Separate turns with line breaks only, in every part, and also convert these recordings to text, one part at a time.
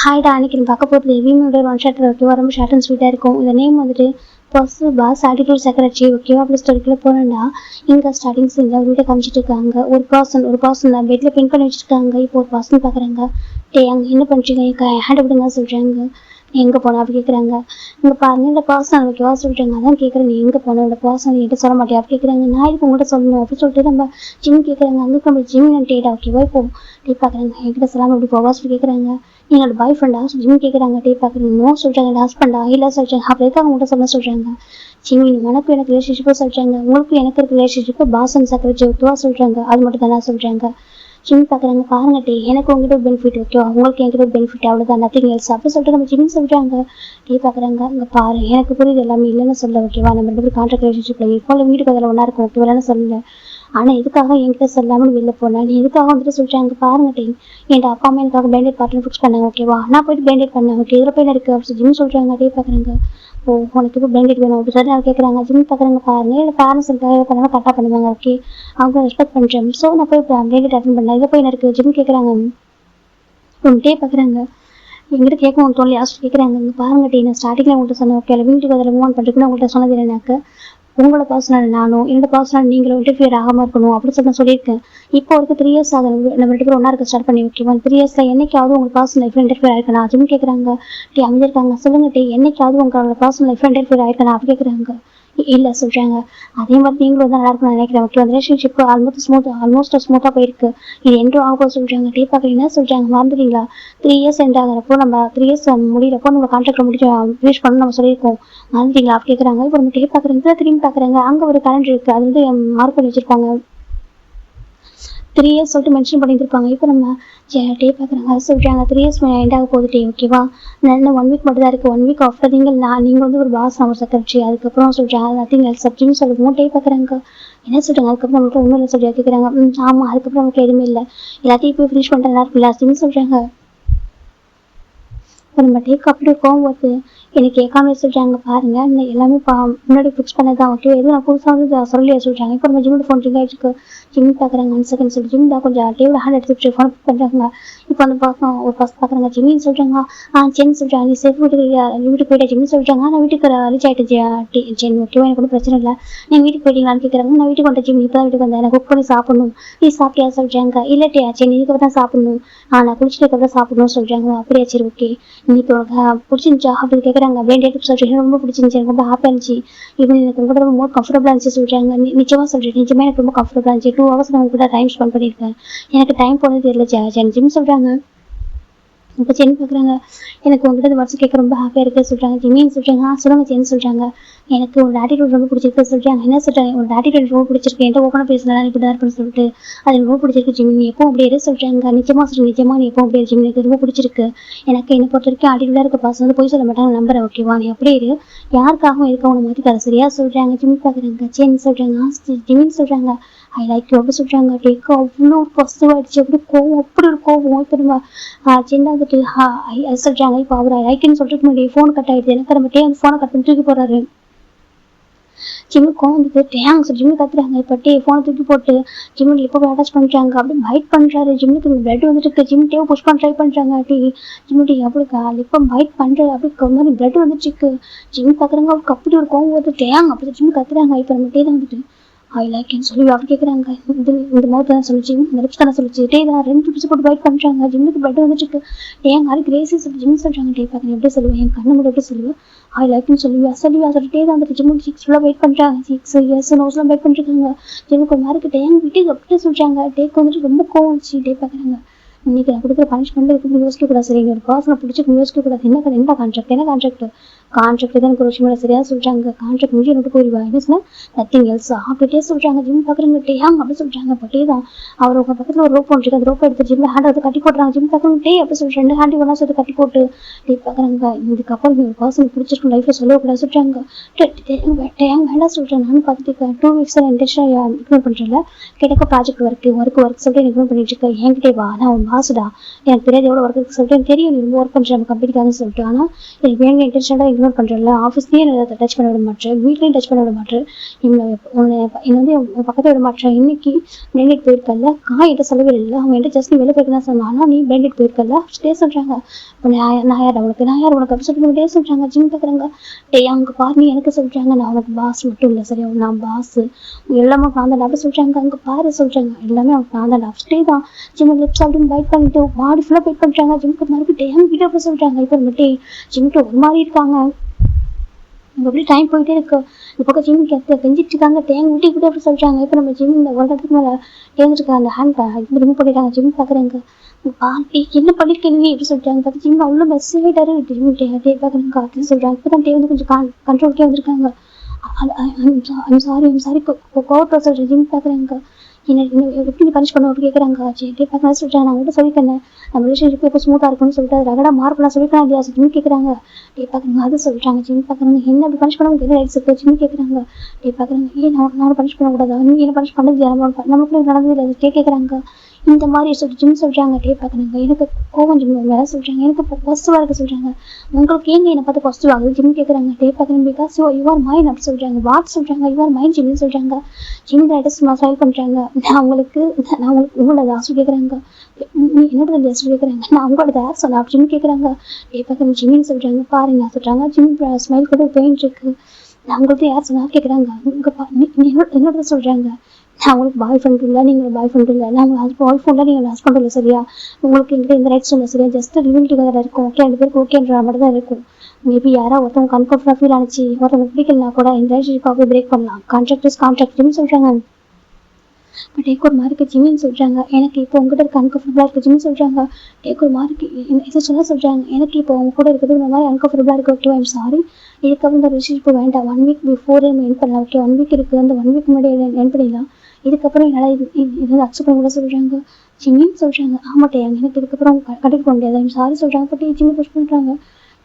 ஹாய்டா, அன்னைக்கு நான் பார்க்க போகிறது எவியோட ஒன் ஷாட் ஓகேவா, ரொம்ப ஷார்ட் அண்ட் ஸ்வீட்டாக இருக்கும். இந்த நேம் வந்துட்டு பர்சு பாஸ் ஆட்டிடியூட் செக்ரட்டரி ஓகேவா. அப்படி ஸ்டோரிக்குள்ளே போனேன்டா, இங்கே ஸ்டார்டிங் சீனில் ஒரு வீட்டை காமிச்சிட்டு இருக்காங்க. ஒரு பர்சன் தான் பெட்டில் பின் பண்ணி வச்சுருக்காங்க. இப்போ ஒரு பர்சன் பார்க்குறாங்க. அங்கே என்ன பண்ணுறீங்க, ஹேண்ட் விடுங்க சொல்கிறாங்க. எங்கே போனோம் அப்படி கேட்குறாங்க. இங்கே பாருங்க, இந்த பர்சன் ஓகேவா சொல்கிறாங்க. அதான் கேட்குறேன், நீ எங்கே போனோம், இந்த பர்சன் என்கிட்ட சொல்ல மாட்டேன் அப்படி கேட்குறாங்க. நான் இதுக்கு உங்கள்கிட்ட சொல்லணும் அப்படின்னு சொல்லிட்டு நம்ம ஜிம் கேட்குறாங்க. அங்கே நம்ம ஜிம் டேட்டா ஓகேவா. இப்போ டே பார்க்குறாங்க, என்கிட்ட சொல்லாமல் இப்படி போவா சொல்லி கேட்குறாங்க. என்னோட பாய் ஃப்ரெண்டா ஜிம் கேட்குறாங்க. டே பார்க்குறீங்க, நோ சொல்கிறாங்க. ஹஸ்பண்டா இல்லை சொல்கிறாங்க. அப்படி இருக்காங்க உங்கள்கிட்ட சொல்ல சொல்கிறாங்க. ஜிம்மி, உனக்கு எனக்கு ரிலேஷன்ஷிப்பாக சொல்கிறாங்க. உங்களுக்கு எனக்கு இருக்க ரிலேஷன்ஷிப்பு பாஸ் அண்ட் செக்ரட்டரி ஓகேவா சொல்கிறாங்க. அது மட்டும் தானே சொல்கிறாங்க. ஜிம் பார்க்குறாங்க. பாருங்க டே, எனக்கு உங்ககிட்ட ஒரு பெனிஃபிட் ஓகேவா, உங்களுக்கு என்கிட்ட ஒரு பெனிஃபிட் அவ்வளோதான், நத்திங் எல்ஸ் அப்படி சொல்லிட்டு நம்ம ஜிம் சொல்கிறாங்க. டே பார்க்குறாங்க. அங்கே பாரு, எனக்கு புரியுது எல்லாமே இல்லைன்னு சொல்ல ஓகேவா. நம்ம ரெண்டு பேரும் கான்ட்ராக்ட் ரிலேஷன்ஷிப்பில் இருக்கோம், இல்லை வீட்டுக்கு அதில் ஒன்றா இருக்கும் ஓகேவான்னு சொல்லல. ஆனால் எதுக்காக என்கிட்ட சொல்லாமல் வெளில போனேன், நீ எதுக்காக வந்துட்டு சொல்லிட்டாங்க. பாருங்க டே, என் அப்பா அம்மா எனக்காக பேண்டேட் பார்ட்னர் ஃபிக்ஸ் பண்ணாங்க ஓகேவா. நான் போயிட்டு பேண்டேட் பண்ணேன் ஓகே. இதில் போய் இருக்குது அப்படி ஜிம் சொல்கிறாங்க. டே பார்க்குறாங்க. ஓ, உனக்கு இப்போ பேண்டேட் வேணும் அப்படி சொல்லி நான் கேட்குறாங்க. ஜிம் பார்க்குறாங்க. பாருங்க, இல்லை பேரண்ட்ஸ் இருக்காங்க பண்ணாலும் கரெக்டாக பண்ணுவாங்க ஓகே, அவங்க ரெஸ்பெக்ட் பண்ணுறேன். ஸோ நான் போய் பேண்டேட் அட்டன் பண்ணேன். இதை போய் இருக்குது ஜிம் கேட்குறாங்க. டே பார்க்குறாங்க. எங்கிட்ட கேட்கணும் தோணி லாஸ்ட் கேட்குறாங்க. இங்கே பாருங்க டே, நான் ஸ்டார்டிங்கில் உங்கள்கிட்ட சொன்னேன் ஓகே, இல்லை வீட்டுக்கு அதில் மூவ் ஆன் பண்ணுறதுக்குன்னு உங்கள்கிட்ட சொன்னது இல்லைனாக்க உங்களோட பர்சனல் நானும் என்னோட பர்சனல் நீங்களும் இன்டர்ஃபியர் ஆகாமல் இருக்கணும் அப்படி சொல்லி நான் சொல்லியிருக்கேன். இப்போ ஒரு 3 இயர்ஸ் ஆகுது நம்ம ரெண்டு பேரும் ஒன்றா இருக்க ஸ்டார்ட் பண்ணி ஓகேவா. 3 இயர்ஸில் என்னைக்காவது உங்கள் பர்சனல் லைஃப்பில் இன்டர்ஃபியர் ஆயிருக்கணும் அதுவும் கேட்குறாங்க. டே அமைஞ்சிருக்காங்க. சொல்லுங்க டே, என்னைக்காவது உங்களோட பர்சனல் லைஃப்பில் இன்டர்ஃபியர் ஆயிருக்கணும் அப்படி கேட்குறாங்க. இல்லை சொல்கிறாங்க. அதே மாதிரி நீங்களும் தான் நல்லா இருக்கும்னு நினைக்கிறேன் ஓகே. அந்த ரிலேஷன்ஷிப் ஆல்மோஸ்ட் ஸ்மூத்தாக போயிருக்கு. இது என்றும் ஆகும் சொல்கிறாங்க. டே பார்க்குறீங்கன்னா சொல்கிறாங்க. மறந்துட்டீங்களா, 3 இயர்ஸ் எண்ட் ஆகிறப்போ நம்ம 3 இயர்ஸ் முடிகிறப்போ நம்ம கான்ட்ராக்ட் முடிச்சு ஃபினிஷ் பண்ணணும் நம்ம சொல்லியிருக்கோம், மறந்துட்டீங்களா அப்படி கேட்குறாங்க. இப்போ நம்ம டே பார்க்குறீங்க. திரும்பி பார்க்குறாங்க. அங்கே ஒரு கலண்டர் இருக்குது, அது வந்து மார்க் பண்ணி வச்சுருப்பாங்க. 3 இயர்ஸ் சொல்லிட்டு மென்ஷன் பண்ணியிருப்பாங்க. இப்போ நம்ம டே பார்க்குறாங்க. அது சொல்கிறாங்க 3 இயர்ஸ் எண்ட் ஆக போகுது டே ஓகேவா. இன்னும் 1 வீக் மட்டும் தான் இருக்குது. 1 வீக் ஆஃப்டர் நீங்கள் வந்து ஒரு பாஸ், நான் ஒரு செக்ரட்டரி. அதுக்கப்புறம் சொல்கிறாங்க நத்திங் எல்ஸ் அப்படின்னு சொல்லுவோம். டே பார்க்குறாங்க. என்ன சொல்கிறாங்க. அதுக்கப்புறம் நமக்கு ஒன்றும் இல்லை சொல்லியா கேட்குறாங்க. ஆமாம், அதுக்கப்புறம் நமக்கு எதுவுமே இல்லை, எல்லாத்தையும் இப்போ ஃபினிஷ் பண்ணுற நல்லா இருக்குல்ல அப்படின்னு சொல்கிறாங்க. இப்போ நம்ம டேக்கு அப்படி கோவம் போது எனக்கு கேட்காம சொல்கிறாங்க. பாருங்க, எல்லாமே முன்னாடி ஃபிக்ஸ் பண்ணதான் ஓகே, எதுவும் நான் புதுசாக வந்து சொல்லியே சொல்கிறாங்க. இப்போ நம்ம ஜிம்மோட ஃபோன் ரிங் ஆகிடுச்சு. ஜிம் பார்க்குறாங்க. 1 செகண்ட் சொல்லி ஜிம் தான் கொஞ்சம் டேவோட ஹேண்ட் எடுத்து ஃபோன் பண்ணுறாங்க. இப்போ வந்து ஒரு ஃபஸ்ட் பார்க்குறாங்க. ஜிம்மின்னு சொல்கிறாங்க. சென்னு சொல்கிறாங்க. நீ சேஃப் வீட்டுக்கு போயிட்டா ஜிம்னு சொல்கிறாங்க. நான் வீட்டுக்கு ரீச் ஆகிட்டு ஜென் ஓகேவா, எனக்கு ஒன்றும் பிரச்சனை இல்லை. நீ வீட்டுக்கு போயிட்டீங்களான்னு கேட்குறாங்க. நான் வீட்டுக்கு வந்த ஜிம் இப்போ தான் வீட்டுக்கு வந்தேன், எனக்கு குக் பண்ணி சாப்பிடணும். நீ சாப்பிட்டியா சொல்கிறாங்க. இல்லை டே சென் இதுக்கு தான் சாப்பிடணும், நான் குளிச்சுட்டு சாப்பிடணும்னு சொல்கிறாங்க. அப்படியா சரி ஓகே, இன்னைக்கு உனக்கு பிடிச்சிருந்துச்சா அப்படின்னு கேட்குறாங்க. பேண்டேட் சொல்கிறேன் ரொம்ப பிடிச்சிருந்துச்சு, எனக்கு ரொம்ப ஹாப்பியாக இருந்துச்சு. இவன் எனக்கு ரொம்ப ரொம்ப கம்ஃபர்டபுளாக இருந்துச்சு சொல்கிறாங்க. நிச்சயமாக சொல்கிறேன், நிஜமாக எனக்கு ரொம்ப கம்ஃபர்டபுளாக இருந்துச்சு. 2 ஹவர்ஸ் நான் உங்கள்கிட்ட டைம் ஸ்பெண்ட் பண்ணியிருக்கேன், எனக்கு டைம் போனது தெரியல ஜிம் சொல்கிறாங்க. இப்போ சென் பார்க்குறாங்க. எனக்கு உங்கள்கிட்ட வருஷம் கேட்க ரொம்ப ஹாப்பியாக இருக்குது சொல்கிறாங்க. ஜிம்மின்னு சொல்கிறாங்க. சொல்லுங்கள் சென்னு சொல்கிறாங்க. எனக்கு ஒரு ஆட்டிடியூட் ரொம்ப பிடிச்சிருக்கு சொல்கிறாங்க. என்ன சொல்கிறாங்க, ஒரு ஆட்டிடியூட் ரொம்ப பிடிச்சிருக்கு, என்கிட்ட ஓப்பனாக பேசலாம் இப்படி தான் இருக்குன்னு சொல்லிட்டு அது ரொம்ப பிடிச்சிருக்கு ஜிம்மி, நீ எப்போ அப்படியே சொல்கிறாங்க. நிச்சயமாக சொல்கிறேன், நிச்சயமாக நீ எப்போ அப்படியே ஜிம்மி, எனக்கு ரொம்ப பிடிச்சிருக்கு. எனக்கு என்னை பொறுத்த வரைக்கும் ஆட்டிடியூடாக இருக்க பாஸ் வந்து போய் சொல்ல மாட்டாங்க, நம்புறேன் ஓகேவா. நீ அப்படியே இரு, யாருக்காகவும் இருக்கவங்க மாற்றி தர சரியா சொல்கிறாங்க. ஜிம்மி பார்க்குறாங்க. சென்னு சொல்கிறாங்க. ஜிம்மின்னு சொல்கிறாங்க. ஐ லைக் யூ அப்படி சொல்கிறாங்க. டேக்கு அவ்வளோ பாசிட்டிவாகிடுச்சு, அப்படி கோவம், அப்படி ஒரு கோவம். இப்போ நம்ம சின்ன வந்துட்டு சொல்கிறாங்க. இப்போ அவர் ஐ லைக்குன்னு சொல்லிட்டு முன்னாடி ஃபோன் கட் ஆகிடுது. எனக்கு நம்ம டே வந்து ஃபோனை கட் பண்ணி தூக்கி போடுறாரு. ஜிம்முக்கு வந்துட்டு டேங்ஸ் ஜிம்மு கத்துறாங்க. இப்போ டே ஃபோனை தூக்கி போட்டு ஜிம்முக்கு இப்போ அட்டாச் பண்ணுறாங்க. அப்படி பைட் பண்ணுறாரு. ஜிம்முக்கு பிளட் வந்துட்டு ஜிம் டேவை புஷ் பண்ண ட்ரை பண்ணுறாங்க. டே ஜிம்மு டே அப்படி இப்போ பைட் பண்ணுறாரு. அப்படி மாதிரி பிளட் வந்துட்டு ஜிம் பார்க்குறாங்க. அவருக்கு அப்படி ஒரு கோவம் வருது. டேங் அப்படி ஜிம்மு கத்துறாங்க. இப்போ நம்ம டே தான் வந்துட்டு ஐ லைக்னு சொல்லி அப்படி கேட்குறாங்க. இந்த மவுத் தான் சொல்லிச்சு, இந்த லிப்ஸ் தானே சொல்லிச்சு. டே தான் 2 லிப்ஸ் போட்டு பைட் பண்ணுறாங்க. ஜிம்முக்கு பிளட் வந்துட்டு டேங் மாதிரி கிரேசி சொல்லி ஜிம் சொல்கிறாங்க. டே பார்க்குறேன் எப்படி சொல்லுவேன், என் கண்ணு மட்டும் எப்படி சொல்லுவேன், ஐ லைக்னு சொல்லிட்டே தான் வந்துட்டு ஜிம்முக்கு 6 ஃபுல்லாக வெயிட் பண்ணுறாங்க. 6 இயர்ஸ் நோஸ்லாம் வெயிட் பண்ணிருக்காங்க. ஜிம்முக்கு ஒரு மாதிரி டேங் வீட்டுக்கு அப்படி சொல்கிறாங்க. டேக்கு வந்துட்டு ரொம்ப கோவம் வந்துச்சு. டே பார்க்குறாங்க. இன்னைக்கு நான் கொடுக்குற பனிஷ்மெண்ட் இருக்குது யோசிக்க கூடாது. சரி, ஒரு பர்சனை பிடிச்சிக்கு யோசிக்க கூடாது. என்ன கான்ட்ராக்ட் தான் எனக்கு ஒரு விஷயம் சரியாக சொல்கிறாங்க. கான்ட்ராக்ட் முடிஞ்சு நோட்டு போயிடுவா. என்ன சொன்னால் நத்திங் எல்ஸ் அப்படியே சொல்கிறாங்க. ஜிம் பார்க்குறவங்க டேங் அப்படி சொல்கிறாங்க. பட்டே தான் அவர் உங்கள் பக்கத்தில் ஒரு ரோப் போட்டுருக்கு, அந்த ரோப்பை எடுத்து ஜிம்மில் ஹேண்ட் வந்து கட்டி போட்டுறாங்க. ஜிம் பார்க்குறவங்க டே அப்படி சொல்கிறாங்க. 2 ஹேண்டி ஒன்றா சேர்த்து கட்டி போட்டு டே பார்க்குறாங்க. இதுக்கப்புறம் ஒரு பர்சன் பிடிச்சிருக்கும் லைஃப்பில் சொல்லக்கூடாது சொல்கிறாங்க. டேங் வேண்டாம் சொல்கிறேன். நானும் பார்த்துட்டு 2 வீக்ஸில் இன்டென்ஷனாக இக்னோர் பண்ணுறேன்ல, கிடைக்க ப்ராஜெக்ட் ஒர்க் சொல்லிட்டு இக்னோர் பண்ணிட்டு இருக்கேன். என்கிட்டே வா, நான் பாஸ்டா எனக்கு தெரியாது எவ்வளோ ஒர்க் இருக்கு சொல்லிட்டு எனக்கு தெரியும் நீ ரொம்ப ஒர்க் பண்ணுற நம்ம கம்பெனிக்காக சொல்லிட்டு. ஆனால் எனக்கு வேணும் இன்டென்ஷனாக இக்னோர் பண்ணுறல. ஆஃபீஸ்லேயே என்ன டச் பண்ண விட மாட்டேன், வீட்லேயும் டச் பண்ண விட மாட்டேன், என்னை வந்து என் பக்கத்தை விட மாட்டேன். இன்னைக்கு பிளேண்டட் போயிருக்கல, என்கிட்ட சொல்லவே இல்லை, அவங்க என்கிட்ட ஜஸ்ட் வெளில போயிட்டு தான் சொன்னான். ஆனால் நீ பிளேண்டட் போயிருக்கல ஸ்டே சொல்கிறாங்க. நான் யார் உனக்கு, நான் யார் உனக்கு அப்படி சொல்லிட்டு டே சொல்கிறாங்க. ஜிம் பார்க்குறாங்க. அவங்க பாரு நீ எனக்கு சொல்கிறாங்க, நான் உனக்கு பாஸ் மட்டும் இல்லை சரியா, நான் பாஸ் எல்லாமே நான் தான் அப்படி சொல்கிறாங்க. அங்கே பாரு சொல்கிறாங்க எல்லாமே அவனுக்கு நான் தான் ஸ்டே தான். ஜிம் லிப்ஸ் அப்படின்னு பைட் பண்ணிட்டு பாடி ஃபுல்லாக பைட் பண்ணுறாங்க. ஜிம்க்கு மறுபடியும் என் வீடியோ அப்படி சொல்கிறாங்க. இப்போ மட்டும் ஜிம்க்கு ஒரு மாதிரி இருக்காங்க. நம்ம எப்படி டைம் போயிட்டே இருக்கு. இந்த பக்கம் ஜிம் கெஞ்சிட்டு இருக்காங்க, தேங்க விட்டு இப்படி அப்படி சொல்கிறாங்க. இப்போ நம்ம ஜிம் இந்த ஒரு இடத்துக்கு மேலே தேர்ந்துருக்காங்க. அந்த ஹேண்ட் இது ரிமூவ் பண்ணிட்டாங்க. ஜிம் பார்க்குறாங்க. பாட்டி என்ன பண்ணிருக்கேன் நீ எப்படி சொல்லிட்டாங்க. பார்த்து ஜிம் அவ்வளோ மெஸ் ஆகிட்டாரு. ஜிம் டே பார்க்குறாங்க அப்படின்னு சொல்கிறாங்க. இப்போ தான் டே வந்து கொஞ்சம் கண்ட்ரோல்கே வந்திருக்காங்க. சாரி கோவத்தை சொல்கிறேன். ஜிம் பார்க்குறாங்க. என்ன எப்படி பனிஷ் பண்ணுவோம் அப்படி கேட்குறாங்க. டே பார்க்கலாம் சொல்லிட்டாங்க. நான் கூட சொல்லிட்டேன் நம்ம ரிலேஷன்ஷிப் எப்போ ஸ்மூத்தாக இருக்குன்னு சொல்லிட்டு அது ரகடாக மார்க்கெலாம் சொல்லிக்கலாம் இல்லையா ஜிம் கேட்குறாங்க. டே பார்க்குறாங்க. அது சொல்லிட்டாங்க. ஜிம் பார்க்குறாங்க. என்ன அப்படி பனிஷ் பண்ண உங்களுக்கு என்ன ரைட்ஸ் இருக்குது ஜிம் கேட்குறாங்க. டே பார்க்குறாங்க. நான் பனிஷ் பண்ணக்கூடாதா, நீ என்ன பனிஷ் பண்ணது நமக்குள்ள நடந்தது இல்லை டே கேட்குறாங்க. இந்த மாதிரி சொல்லி ஜிம் சொல்கிறாங்க. டே பார்க்குறாங்க. எனக்கு கோவம் ஜிம் வேலை சொல்கிறாங்க. எனக்கு இப்போ பாசிட்டிவாக இருக்க சொல்கிறாங்க. உங்களுக்கு ஏங்க என்னை பார்த்து பாசிட்டிவ் ஆகுது ஜிம் கேட்குறாங்க. டே பார்க்குறாங்க. பிகாஸ் யுவர் மைண்ட் அப்படி சொல்கிறாங்க. வாட் சொல்கிறாங்க. யுவர் மைண்ட் ஜிம்னு சொல்கிறாங்க. ஜிம் ரைட்டர்ஸ் மசால் பண்ணுறாங்க. நான் உங்களுக்கு உங்களோட ஆசை கேட்குறாங்க. நீ என்னோட ஆசை கேட்குறாங்க. நான் உங்களோட யார் சொன்னேன் அப்படின்னு கேட்குறாங்க. டே பார்க்குறாங்க. ஜிம்னு சொல்கிறாங்க. பாருங்க சொல்கிறாங்க. ஜிம் ஸ்மைல் கூட பெயின் இருக்கு. நான் உங்களுக்கு யார் சொன்னா கேட்குறாங்க. என்னோட சொல்கிறாங்க. நான் உங்களுக்கு பாய் ஃப்ரெண்ட் இல்லை, நீங்கள் பாய் ஃப்ரெண்ட் இல்லை, நான் உங்கள் பாய் ஃப்ரெண்டில் நீங்கள் ஹஸ்பண்ட் இல்லை சரியா, உங்களுக்கு எங்கிட்ட இந்த ரைட்ஸ் இல்லை சரியா, ஜஸ்ட் லிவிங் டுகெதர் இருக்கும். ஓகே 2 பேருக்கு ஓகேன்ற மட்டும் தான் இருக்கும். மேபி யாராவது ஒருத்தவங்க கம்ஃபர்டபுளாக ஃபீல் ஆனிச்சு, ஒருத்தவங்க பிடிக்கலனா கூட இந்த ரிலேஷன்ஷிப் பிரேக் பண்ணலாம். கான்ட்ராக்ட்னு சொல்கிறாங்க. பட் எனக்கு ஒரு மார்க்கு ஜிமின்னு சொல்கிறாங்க. எனக்கு இப்போ உங்ககிட்ட இருக்க அன்கம்ஃபர்டபுளாக இருக்குது ஜிமின்னு சொல்கிறாங்க. எனக்கு ஒரு மார்க்கு இதை சொல்கிறாங்க. எனக்கு இப்போ உங்க கூட இருக்கிறது ஒரு மாதிரி அன்கம்ஃபர்டபுளாக இருக்குது. ஓகே ஐம் சாரி, இதுக்கப்புறம் இந்த ரிலேஷன்ஷிப் வேண்டாம். 1 வீக் பிஃபோர் என் பண்ணலாம். ஓகே 1 வீக் இருக்குது, அந்த 1 வீக் முன்னாடி என் பண்ணிடலாம். இதுக்கப்புறம் என்னால் இது அக்செப்ட் பண்ண கூட சொல்கிறாங்க. ஜிமின்னு சொல்கிறாங்க. ஆமாட்டையாங்க எனக்கு இதுக்கப்புறம் கண்டிப்பாக பண்ண முடியாது ஐம் சாரி சொல்கிறாங்க. பட் ஜிம்மி புஷ் பண்ணுறாங்க.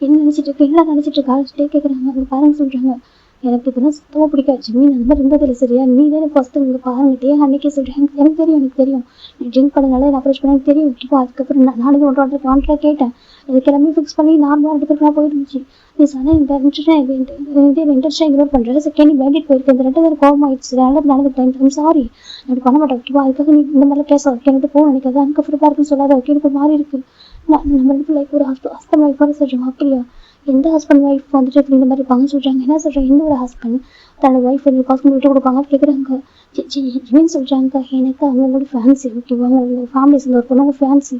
என்ன நினச்சிட்டு இருக்கு, என்ன நினச்சிட்டு இருக்கா ஸ்டே கேட்குறாங்க. அவங்க பாருங்க சொல்கிறாங்க. எனக்கு இதெல்லாம் சுத்தமாக பிடிக்காது ஜிம்மி, அந்த மாதிரி இருந்ததில்லை சரியா, நீ தானே ஃபஸ்ட்டு இங்கே பாருங்கட்டே அன்றைக்கே சொல்கிறேன். எனக்கு தெரியும் நீ ட்ரிங்க் பண்ணனால என்ன அப்ரோச் பண்ண எனக்கு தெரியும். இப்போ அதுக்கப்புறம் நாளைக்கு ஒன்றரை கான்ட்ராக்ட் கேட்டேன். இதுக்கு எல்லாமே ஃபிக்ஸ் பண்ணி நார்மலாக 2 பேருக்கு நான் போயிட்டு இருந்துச்சு. நீ சொன்னால் இந்த இன்ட்ரெஸ்ட்டாக இக்னோர் பண்ணுறேன். செகண்ட் வேண்டிட்டு போயிருக்கு. இந்த 2 பேர் கோவம் ஆயிடுச்சு. அதனால் நடந்துட்டேன். சாரி அப்படி பண்ண மாட்டேன். ஓகேவா, அதுக்காக நீ இந்த மாதிரிலாம் பேச ஓகே எனக்கு போக நினைக்காது, அன்கம்ஃபர்டபுளாக இருக்குன்னு சொல்லாத. ஓகே எனக்கு மாதிரி இருக்குது. நம்ம லைக் ஒரு ஹஸ்பண்ட் ஒய்ஃப் மாதிரி சொல்கிறோம். அப்படியா, எந்த ஹஸ்பண்ட் ஒய்ஃப் வந்துட்டு இப்படி இந்த மாதிரி இருப்பாங்கன்னு சொல்கிறாங்க. என்ன சொல்கிறாங்க, எந்த ஒரு ஹஸ்பண்ட் தன்னோட ஒய்ஃப் ஹஸ்பண்ட் விட்டு கொடுப்பாங்க கேட்குறாங்க. ஜிமின்னு சொல்கிறாங்க. எனக்கு அவங்களோட ஃபேன்சி ஓகேவா, அவங்க ஃபேமிலிஸ் ஒரு பொண்ணு ஃபேன்சி.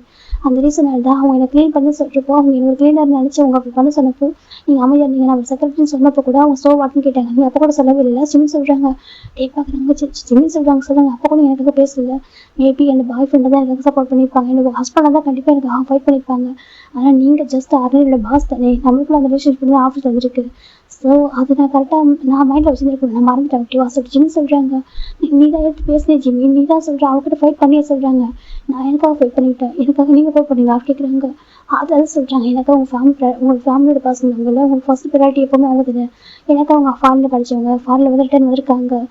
அந்த ரீசனால் தான் அவங்க எனக்கு க்ளீன் பண்ணி சொல்கிறப்போ அவங்க எனக்கு க்ளீனர் நினச்சி அவங்க அப்படி பண்ண சொன்னப்போ நீங்கள் அமைதியாக இருந்தீங்க. நான் செக்ரட்டரின்னு சொன்னப்போ கூட அவங்க சோ வாட்னு கேட்டாங்க. நீங்கள் அப்போ கூட சொல்லவே இல்லை. ஜிமின்னு சொல்கிறாங்க. டே பார்க்குறாங்க. ஜிமின்னு சொல்கிறாங்க. அப்போ கூட எனக்கு பேசல. மேபி அந்த பாய் ஃப்ரெண்டை தான் எனக்கு சப்போர்ட் பண்ணியிருப்பாங்க, என்னோட ஹஸ்பண்டை தான் கண்டிப்பாக எனக்கு ஃபைட் பண்ணியிருப்பாங்க. ஆனால் நீங்கள் ஜஸ்ட் ஆர்டினரியோட பாஸ் தானே, நம்மளுக்குள்ள அந்த ரிலேஷன்ஷிப் தான் ஆஃபீஸ் வந்துருக்கு. ஸோ அது நான் கரெக்டாக நான் மைண்டில் வச்சுருக்கேன், நான் மறந்துட்டேன். ஓகேவா சொல்லிட்டு ஜிம்மி சொல்கிறாங்க. நீ தான் எடுத்து பேசுனேன் ஜிம்மி, நீ தான் சொல்கிற அவங்ககிட்ட ஃபைட் பண்ணியே சொல்கிறாங்க. நான் எனக்காக ஃபைட் பண்ணிவிட்டேன், எனக்காக நீங்கள் ஃபைட் பண்ணீங்களா கேட்குறாங்க. அதாவது சொல்கிறாங்க. எனக்கு உங்கள் ஃபேமிலியோட பர்சன் அவங்கள உங்களுக்கு ஃபர்ஸ்ட் ப்ரையாரிட்டி எப்போவுமே அவங்க தானே. எனக்கு அவங்க ஃபாரினில் படித்தவங்க, ஃபாரினில் வந்து ரிட்டர்ன் வந்திருக்காங்க.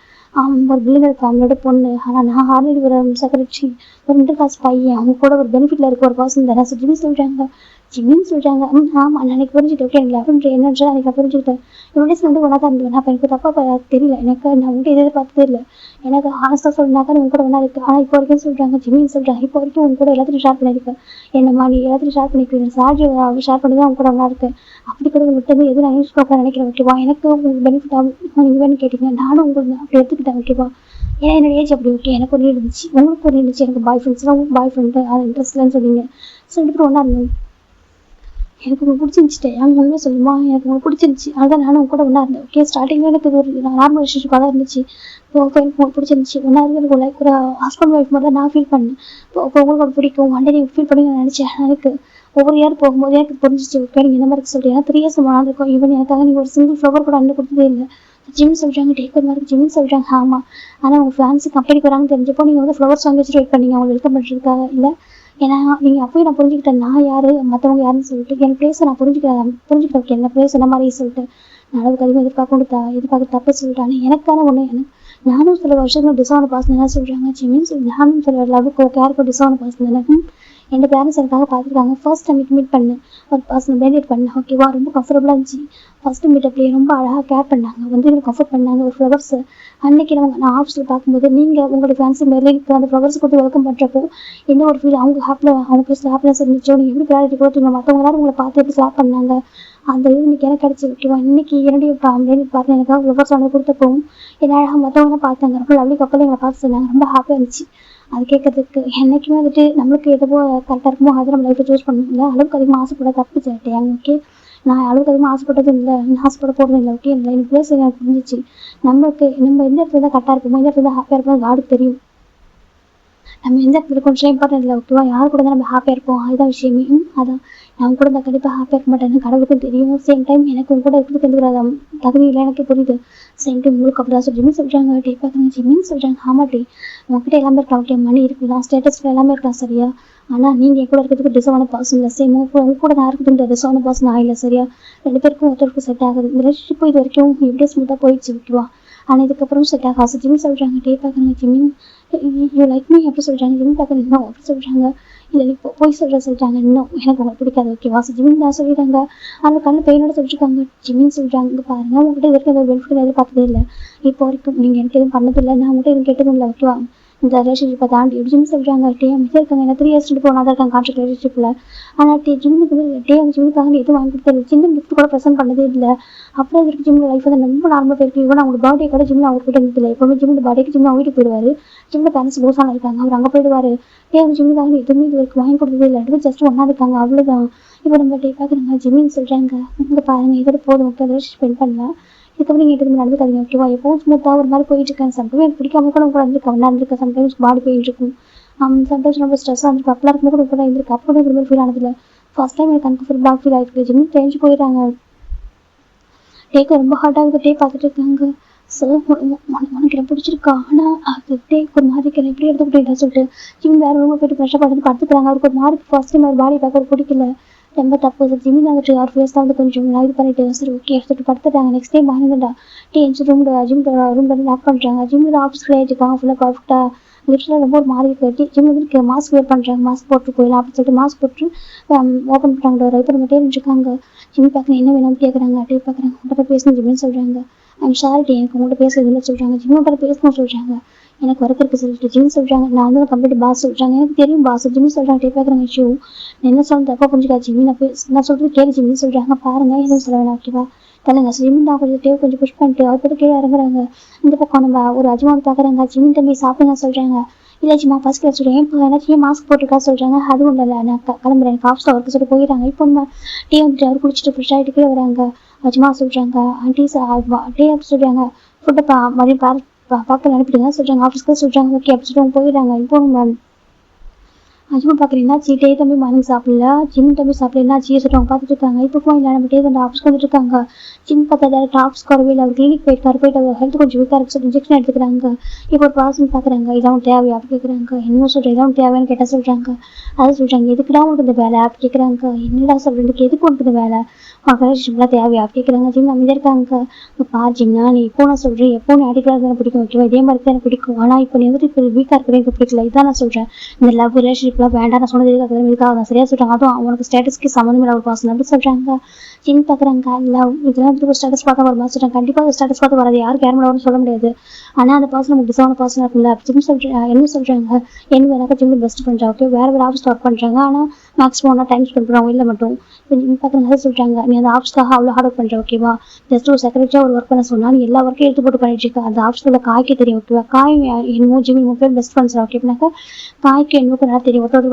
ஒரு பில்லியனர் ஃபேமிலியோட பொண்ணு. ஆனால் நான் ஆல்ரெடி ஒரு செக்ரட்டரி, ஒரு மிடில் கிளாஸ் பையன், அவங்க கூட ஒரு பெனிஃபிட்டில் இருக்க ஒரு பர்சன் தானே. ஸோ ஜிம்மி சொல்கிறாங்க. ஜிம்மின்னு சொல்கிறாங்க. ஆமாம் நான் எனக்கு புரிஞ்சுட்டு ஓகே எனக்கு அப்படின்ற என்னன்ற எனக்கு புரிஞ்சுக்கிட்டேன். என்னோட வந்து ஒன்றா தான் இருந்தேன். அப்போ எனக்கு தப்பாக தெரியல, எனக்கு நான் உங்கள்கிட்ட எதிர்பார்த்ததே இல்லை. எனக்கு ஆனஸ்ட்டாக சொல்லினாக்கா உங்க கூட ஒன்றா இருக்குது. ஆனால் இப்போ வரைக்கும் சொல்கிறாங்க. ஜிம்மின்னு சொல்கிறாங்க. இப்போ வரைக்கும் உங்க கூட எல்லாத்தையும் ஷேர் பண்ணியிருக்கேன். என்னம்மா நீ எல்லாத்தையும் ஷேர் பண்ணிக்கிறேன், சார்ஜி ஷேர் பண்ணி தான் அவங்க கூட ஒன்றா இருக்கேன். அப்படி கூட உங்கள்கிட்ட வந்து எதுவும் நான் யூஸ் பண்ண நினைக்கிறேன். ஓகேவா, எனக்கு உங்களுக்கு பெனிஃபிட் ஆகும் நீங்கள் வேணும்னு கேட்டீங்க, நானும் உங்களுக்கு அப்படி எடுத்துக்கிட்டேன். ஓகேவா, ஏன்னா என்னோட ஏஜ் அப்படி ஓகே எனக்கு ஒன்று இருந்துச்சு, உங்களுக்கு ஒன்று இருந்துச்சு. எனக்கு பாய் ஃப்ரெண்ட்ஸ்லாம் உங்களுக்கு பாய் ஃப்ரெண்டு அது இன்ட்ரெஸ்ட்லன்னு சொன்னீங்க. ஸோ 2 பேரும் ஒன்றா இருந்தோம். எனக்கு உங்களுக்கு பிடிச்சிருந்துச்சு. அவங்க உண்மையாக சொல்லுமா, எனக்கு உங்களுக்கு பிடிச்சிருந்துச்சு. அதுதான் நானும் உங்க கூட ஒன்றா இருந்தேன். ஓகே ஸ்டார்டிங்கில் எனக்கு இது ஒரு நார்மல் ரிலேஷன்ஷிப்பாக தான் இருந்துச்சு. இப்போ ஓகே எனக்கு உங்களுக்கு பிடிச்சிருந்துச்சு. ஒன்றா இருந்து எனக்கு லைக் ஒரு ஹஸ்பண்ட் ஒய்ஃப் மாதிரி தான் நான் ஃபீல் பண்ணேன். இப்போ உங்களுக்கு பிடிக்கும் ஒன் டே நீங்கள் ஃபீல் பண்ணி நான் நினச்சேன். எனக்கு ஒவ்வொரு இயர் போகும்போது எனக்கு புரிஞ்சிச்சு. ஓகே நீங்கள் இந்த மாதிரி சொல்லிட்டு ஏன்னா 3 years வாழ்ந்துருக்கோம். ஈவன் எனக்காக நீங்கள் ஒரு சிங்கிள் ஃப்ளவர் கூட அண்ணன் கொடுத்ததே இல்லை. ஜிம் சொல்கிறாங்க. டேக் ஒரு மாதிரி ஜிம்னு சொல்கிறாங்க. ஆமாம், ஆனால் உங்கள் ஃபேன்ஸு கம்பெனிக்கு வராங்கன்னு தெரிஞ்சப்போ நீங்கள் வந்து ஃப்ளவர்ஸ் வாங்கி வச்சுட்டு வெயிட் பண்ணீங்க அவங்க வெல்கம் பண்ணுறதுக்காக. இல்லை ஏன்னா நீங்கள் அப்போயும் நான் புரிஞ்சுக்கிட்டேன் நான் யார் மற்றவங்க யாருன்னு சொல்லிட்டு என் பிளேஸை நான் புரிஞ்சுக்கிட்டேன். ஓகே என்ன பிளேஸ் என்ன மாதிரி சொல்லிட்டு நான் அளவுக்கு அதிகமாக எதிர்பார்க்க தப்பு சொல்லிட்டு. ஆனால் எனக்கான ஒன்று எனக்கு நானும் சில வருஷங்கள் டிசவுண்ட் பாஸ் என்ன சொல்கிறாங்க. ஜிம்மின்னு சொல்லி நானும் சில லவ்வுக்கு யாருக்கும் டிசவுண்ட் பாஸ் தானே. என் பேரண்ட்ஸ் எனக்காக பார்த்துருக்காங்க. ஃபர்ஸ்ட் டைம் மீட் பண்ணேன் ஒரு பர்சன் மெடிடேட் பண்ணேன். ஓகேவா, ரொம்ப கம்ஃபர்டபுளாக இருந்துச்சு. ஃபர்ஸ்ட் மீட் அப்படியே ரொம்ப அழகாக கேர் பண்ணாங்க, வந்து எனக்கு கம்ஃபர்ட் பண்ணாங்க. ஒரு ஃப்ளவர்ஸ் அன்னைக்கு நான் ஆஃபீஸில் பார்க்கும்போது நீங்கள் உங்களோட ஃபேன்சி மெர்லினுக்கு அந்த ஃப்ளவர்ஸ் கொடுத்து வெல்கம் பண்ணுறப்போ என்ன ஒரு ஃபீல், அவங்க அவங்க ஃபேஸில் ஹாப்பினஸ் இருந்துச்சோ, நீங்கள் எப்படி ப்ரையாரிட்டி கொடுத்தீங்க, மற்றவங்க எல்லாரும் உங்களை பார்த்து எப்படி ஸ்லாப் பண்ணாங்க, அந்த இது இன்னைக்கு எனக்கு கிடச்சி. ஓகேவா, இன்னைக்கு என்னுடைய மெர்லின் பார்த்து எனக்காக ஃப்ளவர்ஸ் வந்து கொடுத்தப்பவும் என்ன அழகாக மற்றவங்க பார்த்தாங்க. ரொம்ப லவ்லி கப்பல் எங்களை பார்த்து சொன்னாங்க. ரொம்ப ஹாப்பியாக இருந்துச்சு அது கேட்கறதுக்கு. என்றைக்குமே வந்துட்டு நம்மளுக்கு எதுவோ கரெக்டாக இருக்குமோ அதை நம்ம லைஃப்பை சூஸ் பண்ணணும். அளவுக்கு அதிகமாக ஆசைப்பட தப்பு சேட்டேன். ஓகே, நான் அளவுக்கு அதிகமாக ஆசைப்பட்டதும் இல்லை, நான் ஆசைப்பட போகிறதும் இல்லை. ஓகே, எனக்கு பிளேஸ் எனக்கு புரிஞ்சிச்சு. நம்ம எந்த இடத்துல தான் கரெக்டாக இருப்போமோ, எந்த இடத்துல தான் ஹாப்பியாக இருப்போம் காடுக்கு தெரியும். நம்ம எந்த இடத்துல கொஞ்சம் இம்பார்ட்டன்ட் இல்லை. ஓகேவா, யார் கூட தான் நம்ம ஹாப்பியாக இருப்போம் அதுதான் விஷயமே. அதான் நான் கூட நான் கண்டிப்பாக ஹாப்பியாக இருக்க மாட்டேன்னு கடவுளுக்கும் தெரியும். சேம் டைம் எனக்கு கூட இருக்கிறதுக்கு எந்த ஒரு தகுதி இல்லை எனக்கு புரியுது. சேம் டைம் உங்களுக்கு அப்படி தான் சொல்லின்னு சொல்கிறாங்க. டே பார்க்குறேன் ஜிம்மின்னு சொல்கிறாங்க. ஆமாம் டே, உங்ககிட்ட எல்லாமே இருக்கலாம். ஓகே, மணி இருக்கலாம், ஸ்டேட்டஸ்ல எல்லாமே இருக்கலாம், சரியா? ஆனால் நீங்கள் என் கூட இருக்கிறதுக்கு டிசர்வான பர்சன் இல்லை. சேம் உங்க கூட நான் இருக்கிறதுக்கு டிசர்வான பர்சன் ஆகலை, சரியா? ரெண்டு பேருக்கும் ஒருத்தருக்கும் செட் ஆகுது. இந்த ரிலேஷன்ஷிப் இது வரைக்கும் எப்படியே ஸ்மூத்தாக போயிடுச்சு. ஓகேவா, ஆனால் இதுக்கப்புறம் செட் ஆகாது. ஜிம்மின்னு சொல்கிறாங்க. டே பார்க்குறாங்க ஜிம்மின் யூ லைக் மீ எப்படி சொல்கிறாங்க. ஜிம்மின் பார்க்குறேன் இன்னும் அப்படி சொல்கிறாங்க. இல்லை இப்போ போய் சொல்கிறாங்க இன்னும் எனக்கு உங்களுக்கு பிடிக்காது. ஓகேவா, ஜிம்மின் தான் சொல்லிடுறாங்க. ஆனால் கண்ணு பெயினோட சொல்லிருக்காங்க. ஜிம்மின்னு சொல்கிறாங்க. பாருங்க, உங்கள்கிட்ட இது வரைக்கும் எதாவது பெனிஃபிட் எதிர்பார்த்ததே இல்லை. இப்போ வரைக்கும் நீங்கள் எனக்கு எதுவும் பண்ணதில்லை, நான் உங்கள்கிட்ட எதுவும் கேட்டதும் இல்லை. ஓகேவா, இந்த ரிலேஷன்ஷிப்பை தாண்டி ஜிம்மின்னு சொல்கிறாங்க. டே அமைதியாக இருக்காங்க. என்ன 3 years போனால் தான் இருக்காங்க கான்ட்ராக்ட் ரிலேஷன்ஷிப்பில். ஆனால் ஜிம்முக்கு ஜிம்முக்காக எதுவும் வாங்கி கொடுத்தது, சின்ன கிஃப்ட் கூட ப்ரெசென்ட் பண்ணதே இல்லை. அப்புறம் இதுக்கு ஜிம்மில் லைஃப் வந்து ரொம்ப நார்மலாக போயிருக்கு. இவன் அவங்க பர்த்டே கூட ஜிம்மில் அவங்க கிட்ட இருந்ததில்லை. எப்பவுமே ஜிம்மில் பர்த்டேக்கு ஜிம்மில் அவங்க வீட்டுக்கு போயிடுவார். ஜிம்மில் பேரண்ட்ஸ் லோஸான இருக்காங்க, அவர் அங்கே போயிடுவார். ஜிம்முக்காக எதுவுமே இது வரைக்கும் வாங்கி கொடுத்ததே இல்லை. ரெண்டு ஜஸ்ட் ஒன்றா இருக்காங்க, அவ்வளோதான். இப்போ நம்ம டே பார்க்குறாங்க ஜிம்மின்னு சொல்கிறாங்க. இங்கே பாருங்கள், இதோட போதும். ஓகே, ரிலேஷன் ஸ்பெண்ட் பண்ணலாம். இதுக்கப்புறம் நீங்கள் எதுவும் நடந்துக்காதீங்க. ஓகேவா, எப்பவும் ஸ்மூத்தாக ஒரு மாதிரி போயிட்டு இருக்கேன். சம்டைம் எனக்கு பிடிக்காம கூட கூட இருந்திருக்கேன், ஒன்றா இருந்திருக்கேன். சம்டைம்ஸ் பாடி போயிட்டு இருக்கும். சம்டைம்ஸ் ரொம்ப ஸ்ட்ரெஸ்ஸாக இருந்திருக்கு. அப்பெல்லாம் இருக்கும்போது கூட இருந்திருக்கு. அப்போ ஒரு மாதிரி ஃபீல் ஆனதில்லை. ஃபர்ஸ்ட் டைம் எனக்கு கம்ஃபர்டபுளாக ஃபீல் ஆகிருக்கு. ஜிம்மில் தெரிஞ்சு போயிடுறாங்க. டேக்கு ரொம்ப ஹார்ட் ஆகுது. டே பார்த்துட்டு இருக்காங்க. ஸோ உனக்கு எனக்கு பிடிச்சிருக்கா, ஆனால் அது டேக்கு ஒரு மாதிரி எனக்கு எப்படி எடுத்துக்கிட்டேன் சொல்லிட்டு ஜிம் வேறு ரூமில் போயிட்டு ஃப்ரெஷ்ஷாக பார்த்து படுத்துக்கிறாங்க. அவருக்கு ஒரு மாதிரி ஃபர்ஸ்ட் டைம் அவர் பாடி பார்க்க பிடிக்கல. ரொம்ப தப்பு. ஜிம்மில் வந்துட்டு அவர் ஃபேஸ் தான் வந்து கொஞ்சம் இது பண்ணிட்டு சரி ஓகே எடுத்துகிட்டு படுத்துட்டாங்க. நெக்ஸ்ட் டைம் வாங்கினதுடா டே ரூமில் லாக் பண்ணுறாங்க. ஜிம்மில் ஆஃபீஸ் ஆகிட்டுருக்காங்க ஃபுல்லாக பர்ஃபெக்டாக. லிப்ஸில் ரொம்ப ஒரு மாதிரி கட்டி ஜிம் வந்து மாஸ்க் வேர் பண்ணுறாங்க. மாஸ்க் போட்டு போயிடலாம் அப்படின்னு சொல்லிட்டு மாஸ்க் போட்டு ஓப்பன் பண்ணுறாங்க டோர். இப்போ நம்ம இருக்காங்க. ஜிம் பார்க்குறேன் என்ன வேணும்னு கேட்குறாங்க. டே பார்க்குறாங்க உங்கள்கிட்ட பேசணும் ஜிம்னு சொல்கிறாங்க. ஐம் சாரி டே, எனக்கு உங்கள்கிட்ட பேசுறதுன்னு சொல்கிறாங்க. ஜிம்மோட பேசணும்னு சொல்கிறாங்க. எனக்கு ஒர்க் இருக்குது சொல்லிட்டு ஜிம் சொல்கிறாங்க. நான் வந்து கம்ப்ளீட் பாஸ் சொல்கிறாங்க. எனக்கு தெரியும் பாஸ் ஜிம் சொல்கிறாங்க. டே பார்க்குறாங்க இஷ்யூ என்ன சொல்ல தப்பா புரிஞ்சுக்கா ஜிம்மி, நான் சொல்கிறது கேள்வி ஜிம்னு சொல்கிறாங்க. பாருங்கள் எதுவும் சொல்ல வேணாம். ஓகேவா, தள்ளுங்க. ஜிம் தான் கொஞ்சம் புஷ் பண்ணிட்டு அவர் போட்டு கீழே இறங்குறாங்க. இந்த பக்கம் நம்ம ஒரு அஜ்மான் பார்க்குறாங்க. ஜிம்மின் தம்பி சாப்பிடுங்க சொல்கிறாங்க. இல்லை ஜிம்மா ஃபர்ஸ்ட் கிளாஸ் சொல்கிறேன். இப்போ ஏதாச்சும் மாஸ்க் போட்டுருக்கா சொல்கிறாங்க. அதுவும் இல்லை, நான் கிளம்புறேன், எனக்கு ஆஃபீஸில் ஒர்க்கு சொல்லிட்டு போயிடுறாங்க. இப்போ நம்ம டீ வந்துட்டு அவர் குடிச்சிட்டு ஃப்ரெஷ் ஆகிட்டு கீழே வராங்க. அஜ்மா சொல்கிறாங்க ஆண்டி டே அப்படி சொல்கிறாங்க. ஃபுட்டை மதியம் பார்க்க அனுப்பிடுங்க சொல்கிறாங்க. ஆஃபீஸ்க்கு சொல்கிறாங்க. ஓகே அப்படி சொல்லிட்டு போயிடுறாங்க. இப்போ நம்ம அஜ்மா பார்க்குறீங்கன்னா டே தம்பி மார்னிங் சாப்பிடல, ஜிம் தம்பி சாப்பிடலாம் சொல்லிட்டு அவங்க பார்த்துட்டு இருக்காங்க. இப்போ இல்லை நம்ம டே தம்பி ஆஃபீஸ்க்கு வந்துட்டு இருக்காங்க. ஜிம் பார்த்தா டேரக்ட் ஆஃபீஸ்க்கு வரவே இல்லை. அவர் கிளினிக் போயிட்டு அவர் ஹெல்த் கொஞ்சம் வீக்காக இருக்கு சொல்லி இன்ஜெக்ஷன் எடுத்துக்கிறாங்க. இப்போ ஒரு பர்சன் பார்க்குறாங்க. இதான் தேவையா அப்படி கேட்குறாங்க. என்ன சொல்கிறேன் இதான் தேவையானு கேட்டால் சொல்கிறாங்க. அதை சொல்கிறாங்க எதுக்குடா உங்களுக்கு இந்த வேலை அப்படி கேட்குறாங்க. என்னடா சொல்கிறதுக்கு எதுக்கு உங்களுக்கு இந்த வேலை ரிலேஷன்ஷிப்லாம் தேவையா அப்படி கேட்குறாங்க. ஜிம் அமைதியாக இருக்காங்க. இப்போ ஜிம்னா நீ இப்போ நான் சொல்கிறேன் எப்போ நீ அடிக்கிறது எனக்கு பிடிக்கும். ஓகேவா, இதே மாதிரி தான் எனக்கு பிடிக்கும். ஆனால் இப்போ நீ வந்துட்டு இப்போ வீக்காக இருக்கிறேன் எனக்கு பிடிக்கல. இதான் நான் சொல்கிறேன். இந்த லவ் ரிலேஷன்ஷிப்லாம் வேண்டாம் நான் சொன்னது இதுக்காக தான் சரியாக சொல்கிறாங்க. அதுவும் அவனுக்கு ஸ்டேட்டஸ்க்கு சம்மந்தமே ஒரு பர்சன் அப்படி சொல்கிறாங்க. ஜிம் பார்க்குறாங்க. லவ் இதெல்லாம் வந்துட்டு ஒரு ஸ்டேட்டஸ் பார்த்தா ஒரு மாதிரி சொல்கிறாங்க. கண்டிப்பாக ஸ்டேட்டஸ் பார்த்து வராது, யாரும் கேர் பண்ண சொல்ல முடியாது. ஆனால் அந்த பர்சன் நமக்கு டிசர்வான பர்சனாக இருக்குல்ல. ஜிம் என்ன சொல்கிறாங்க என்ன எனக்கு ஜிம் பெஸ்ட் பண்ணுறாங்க. ஓகே, வேறு ஆஃபீஸ் ஒர்க் பண்ணுறாங்க. ஆனால் மேக்ஸிமம் ஒன்றா டைம் ஸ்பெண்ட் பண்ணுறாங்க இல்லை மட்டும். ஜிம் பார்க்குறாங்க சொல்கிறாங்க நீ அந்த ஆஃபீஸ்க்காக அவ்வளோ ஹார்ட் ஒர்க் பண்ணுற. ஓகேவா, ஜஸ்ட் ஒரு செக்ரட்டரியாக ஒரு ஒர்க் பண்ண சொன்னால் நீ எல்லா ஒர்க்கையும் எடுத்து போட்டு பண்ணிட்டு இருக்க. அந்த ஆஃபீஸில் காய்க்கு தெரியும். ஓகேவா, காய் என்னமோ ஜிம் 3 பேர் பெஸ்ட் ஃப்ரெண்ட்ஸ். ஓகேனாக்கா காய்க்கு என்னமோ நல்லா தெரியும். ஒருத்தர்